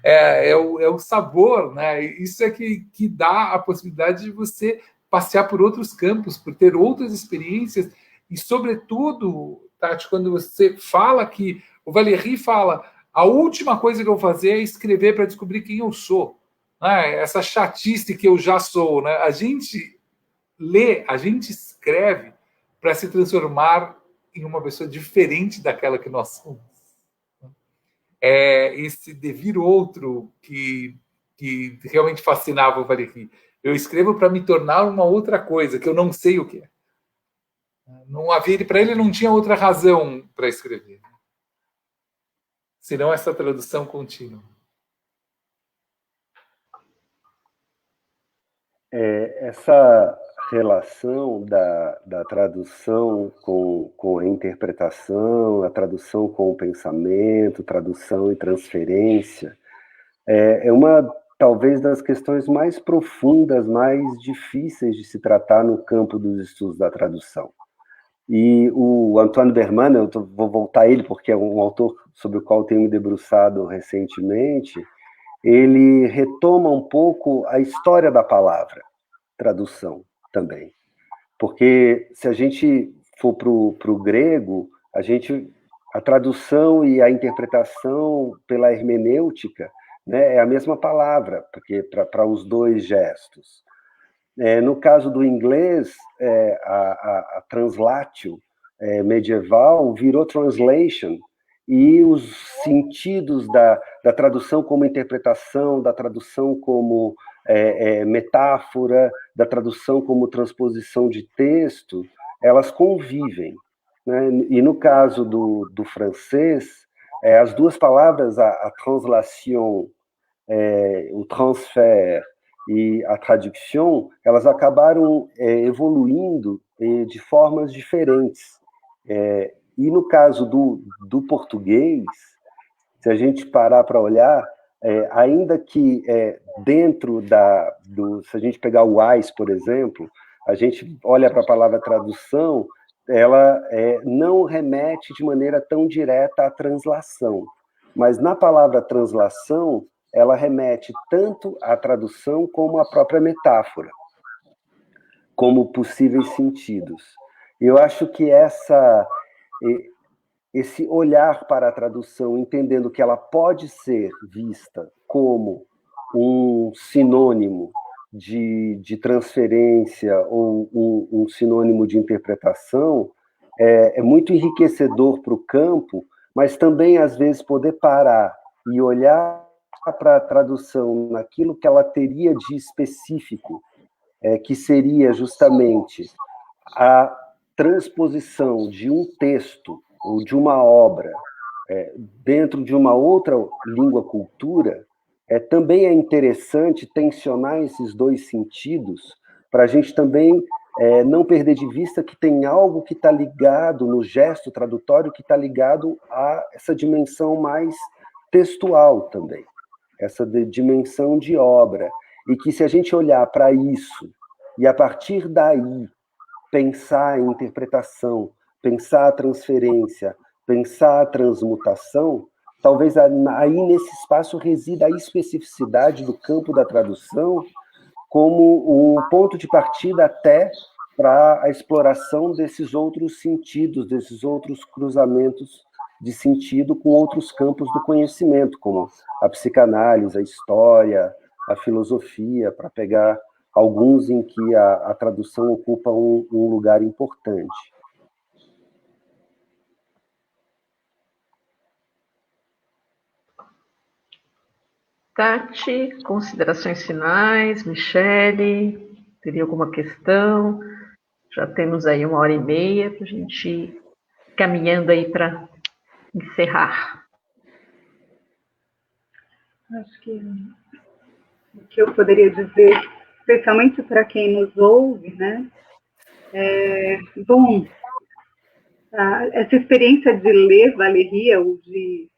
é o sabor, né? Isso é que dá a possibilidade de você passear por outros campos, por ter outras experiências, e sobretudo, Tati, quando você fala que o Valéry fala, a última coisa que eu vou fazer é escrever para descobrir quem eu sou, né? Essa chatice que eu já sou, né? A gente lê, a gente escreve para se transformar em uma pessoa diferente daquela que nós somos. Esse devir outro que realmente fascinava o Valéry. Eu escrevo para me tornar uma outra coisa, que eu não sei o que é. Não havia, para ele não tinha outra razão para escrever, senão essa tradução contínua. Essa relação da tradução com a interpretação, a tradução com o pensamento, tradução e transferência, é uma, talvez, das questões mais profundas, mais difíceis de se tratar no campo dos estudos da tradução. E o Antoine Berman, vou voltar a ele, porque é um autor sobre o qual tenho me debruçado recentemente, ele retoma um pouco a história da palavra, tradução também. Porque se a gente for para o grego, a tradução e a interpretação pela hermenêutica, né, é a mesma palavra, porque para os dois gestos. No caso do inglês, a translatio medieval virou translation, e os sentidos da tradução como interpretação, da tradução como metáfora, da tradução como transposição de texto, elas convivem, né? E no caso do francês, as duas palavras, a translation, o transfert e a traduction, elas acabaram evoluindo de formas diferentes. E no caso do português, se a gente parar para olhar, ainda que dentro se a gente pegar o AIS, por exemplo, a gente olha para a palavra tradução, ela não remete de maneira tão direta à translação, mas na palavra translação, ela remete tanto à tradução como à própria metáfora, como possíveis sentidos. Eu acho que esse olhar para a tradução, entendendo que ela pode ser vista como um sinônimo de transferência ou um sinônimo de interpretação, é muito enriquecedor para o campo, mas também, às vezes, poder parar e olhar para a tradução naquilo que ela teria de específico, que seria justamente a transposição de um texto ou de uma obra dentro de uma outra língua, cultura, também é interessante tensionar esses dois sentidos para a gente também não perder de vista que tem algo que está ligado no gesto tradutório, que está ligado a essa dimensão mais textual também, essa dimensão de obra, e que se a gente olhar para isso e a partir daí pensar em interpretação, pensar a transferência, pensar a transmutação, talvez aí nesse espaço resida a especificidade do campo da tradução como um ponto de partida até para a exploração desses outros sentidos, desses outros cruzamentos de sentido com outros campos do conhecimento, como a psicanálise, a história, a filosofia, para pegar alguns em que a tradução ocupa um lugar importante. Tati, considerações finais, Michele, teria alguma questão? Já temos aí 1h30 para a gente ir caminhando aí para encerrar. Acho que o que eu poderia dizer, especialmente para quem nos ouve, né? Bom, essa experiência de ler Valéry, ou de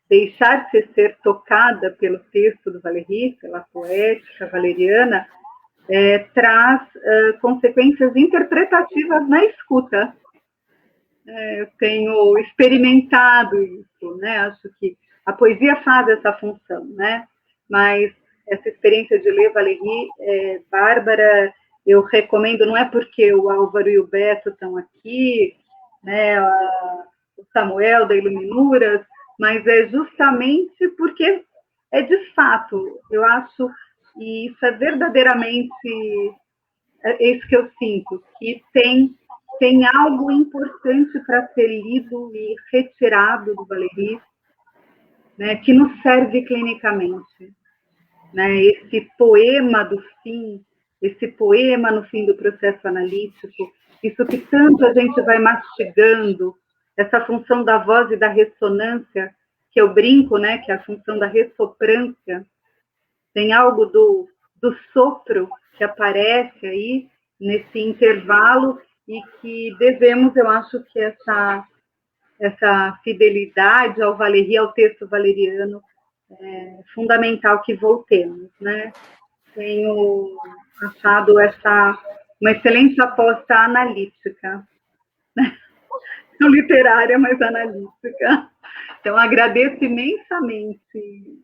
deixar-se ser tocada pelo texto do Valéry, pela poética valeriana, traz consequências interpretativas na escuta. Eu tenho experimentado isso, né? Acho que a poesia faz essa função, né? Mas essa experiência de ler Valéry, Bárbara, eu recomendo, não é porque o Álvaro e o Beto estão aqui, né? O Samuel da Iluminuras, mas é justamente porque é de fato, eu acho, e isso é verdadeiramente isso que eu sinto, que tem algo importante para ser lido e retirado do Valéry, né, que nos serve clinicamente. Né, esse poema do fim, esse poema no fim do processo analítico, isso que tanto a gente vai mastigando, essa função da voz e da ressonância, que eu brinco, né, que é a função da ressoprância, tem algo do sopro que aparece aí nesse intervalo e que devemos, eu acho que essa fidelidade ao Valéry, ao texto valeriano, é fundamental que voltemos, né? Tenho achado uma excelente aposta analítica, né? Não literária, mas analítica. Então, agradeço imensamente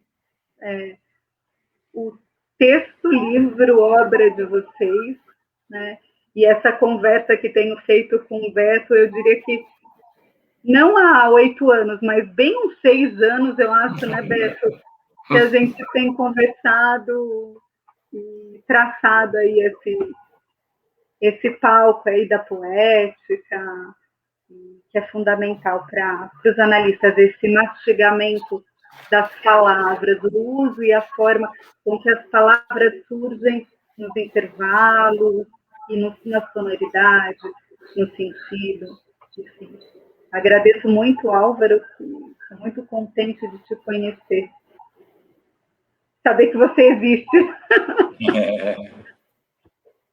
o texto, livro, obra de vocês, né? E essa conversa que tenho feito com o Beto, eu diria que não há 8 anos, mas bem uns 6 anos, eu acho, né, Beto, que a gente tem conversado e traçado aí esse palco aí da poética, que é fundamental para os analistas, esse mastigamento das palavras, o uso e a forma com que as palavras surgem nos intervalos e na sonoridade, no sentido, enfim. Agradeço muito, Álvaro, estou muito contente de te conhecer. Saber que você existe.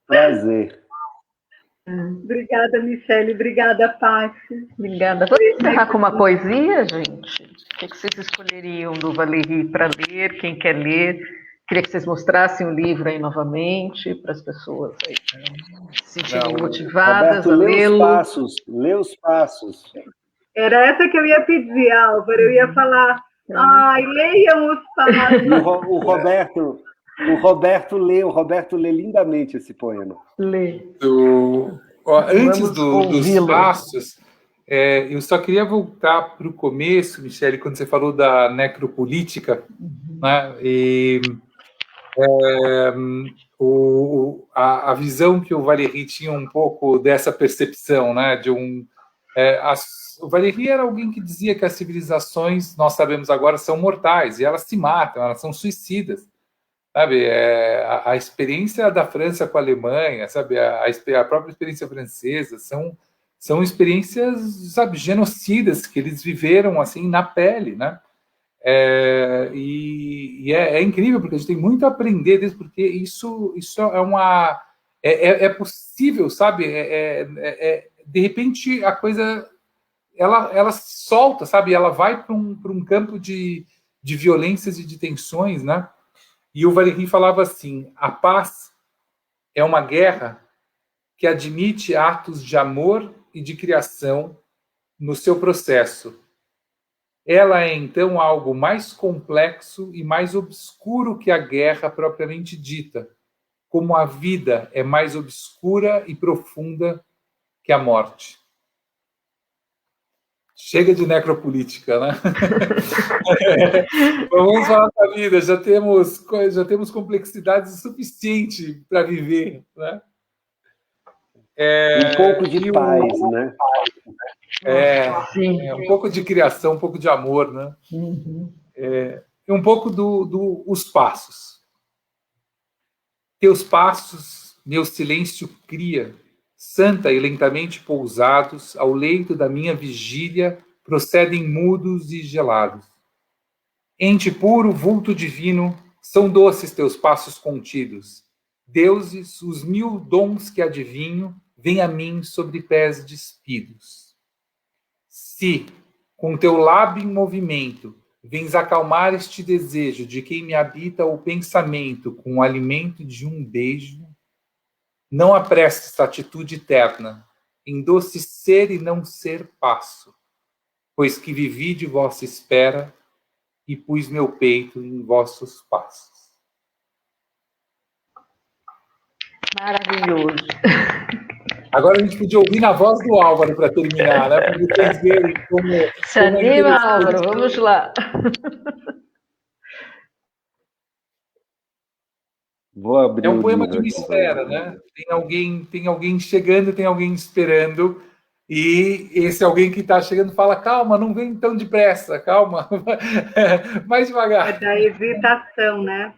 Prazer. Obrigada, Michele. Obrigada, Paty. Obrigada. Vamos encerrar com uma poesia, gente? O que vocês escolheriam do Valéry para ler? Quem quer ler? Queria que vocês mostrassem o livro aí novamente para as pessoas aí se sentirem motivadas Roberto, a lê-lo. Lê os passos. Era essa que eu ia pedir, Álvaro. Eu ia falar, leiam os passos. O Roberto lê lindamente esse poema. Lê. Antes dos passos, eu só queria voltar para o começo, Michele, quando você falou da necropolítica, né? E a visão que o Valéry tinha um pouco dessa percepção, né? De O Valéry era alguém que dizia que as civilizações, nós sabemos agora, são mortais, e elas se matam, elas são suicidas. Sabe, a experiência da França com a Alemanha, sabe, a própria experiência francesa, são experiências, sabe, genocidas que eles viveram assim na pele, né? É incrível, porque a gente tem muito a aprender disso, porque isso é possível, sabe? De repente a coisa ela se solta, sabe? Ela vai para um campo de violências e de tensões, né? E o Valéry falava assim: a paz é uma guerra que admite atos de amor e de criação no seu processo. Ela é, então, algo mais complexo e mais obscuro que a guerra propriamente dita, como a vida é mais obscura e profunda que a morte. Chega de necropolítica, né? Vamos falar da vida, já temos complexidade suficiente para viver, né? Um pouco de paz, né? Um pouco de criação, um pouco de amor, né? E um pouco os passos. Teus passos, meu silêncio cria, santa e lentamente pousados, ao leito da minha vigília, procedem mudos e gelados. Ente puro, vulto divino, são doces teus passos contidos. Deuses, os 1000 dons que adivinho, vêm a mim sobre pés despidos. Se, com teu lábio em movimento, vens acalmar este desejo de quem me habita o pensamento com o alimento de um beijo, não apresse esta atitude eterna, em doce ser e não ser passo, pois que vivi de vossa espera e pus meu peito em vossos passos. Maravilhoso. Agora a gente podia ouvir na voz do Álvaro para terminar, né? Para vocês verem como... Se anima, Álvaro, vamos lá. Vou abrir um poema de uma aqui, espera, né? Tem alguém chegando, tem alguém esperando, e esse alguém que está chegando fala: calma, não vem tão depressa, calma, mais devagar. É da hesitação, né?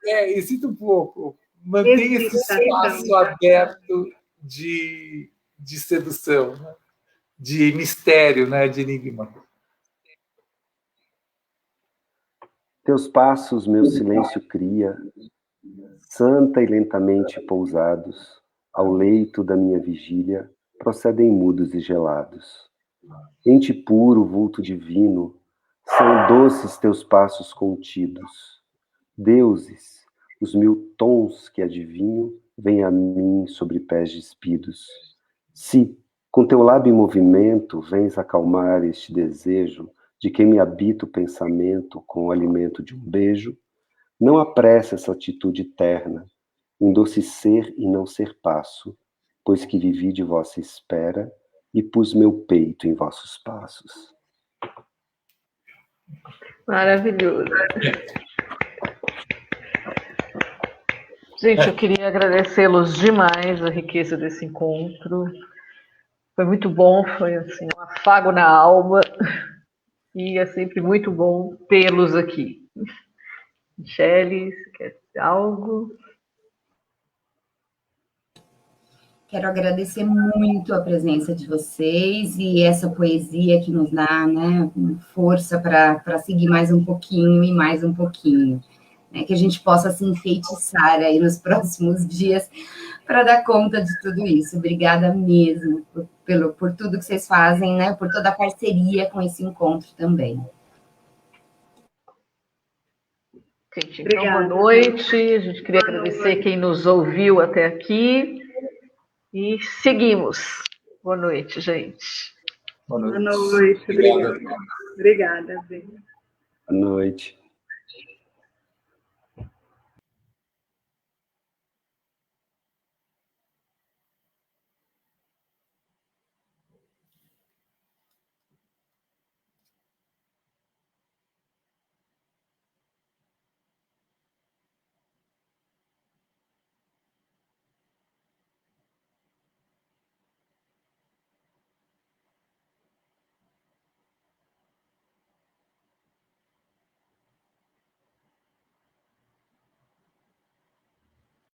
Hesita um pouco. Mantenha esse espaço aberto de sedução, né? De mistério, né? De enigma. Teus passos, meu silêncio cria, santa e lentamente pousados, ao leito da minha vigília, procedem mudos e gelados. Ente puro, vulto divino, são doces teus passos contidos. Deuses, os 1000 tons que adivinho, vêm a mim sobre pés despidos. Se, com teu lábio em movimento, vens acalmar este desejo de quem me habita o pensamento com o alimento de um beijo, não apresse essa atitude terna, em doce ser e não ser passo, pois que vivi de vossa espera e pus meu peito em vossos passos. Maravilhoso. Gente, eu queria agradecê-los demais a riqueza desse encontro. Foi muito bom, foi assim, um afago na alma. E é sempre muito bom tê-los aqui. Michele, você quer dizer algo? Quero agradecer muito a presença de vocês e essa poesia que nos dá, né, força para seguir mais um pouquinho e mais um pouquinho. Né, que a gente possa se enfeitiçar aí nos próximos dias para dar conta de tudo isso. Obrigada mesmo por tudo que vocês fazem, né, por toda a parceria com esse encontro também. Gente, então, boa noite. A gente queria agradecer quem nos ouviu até aqui. E seguimos. Boa noite, gente. Boa noite. Obrigada. Boa noite.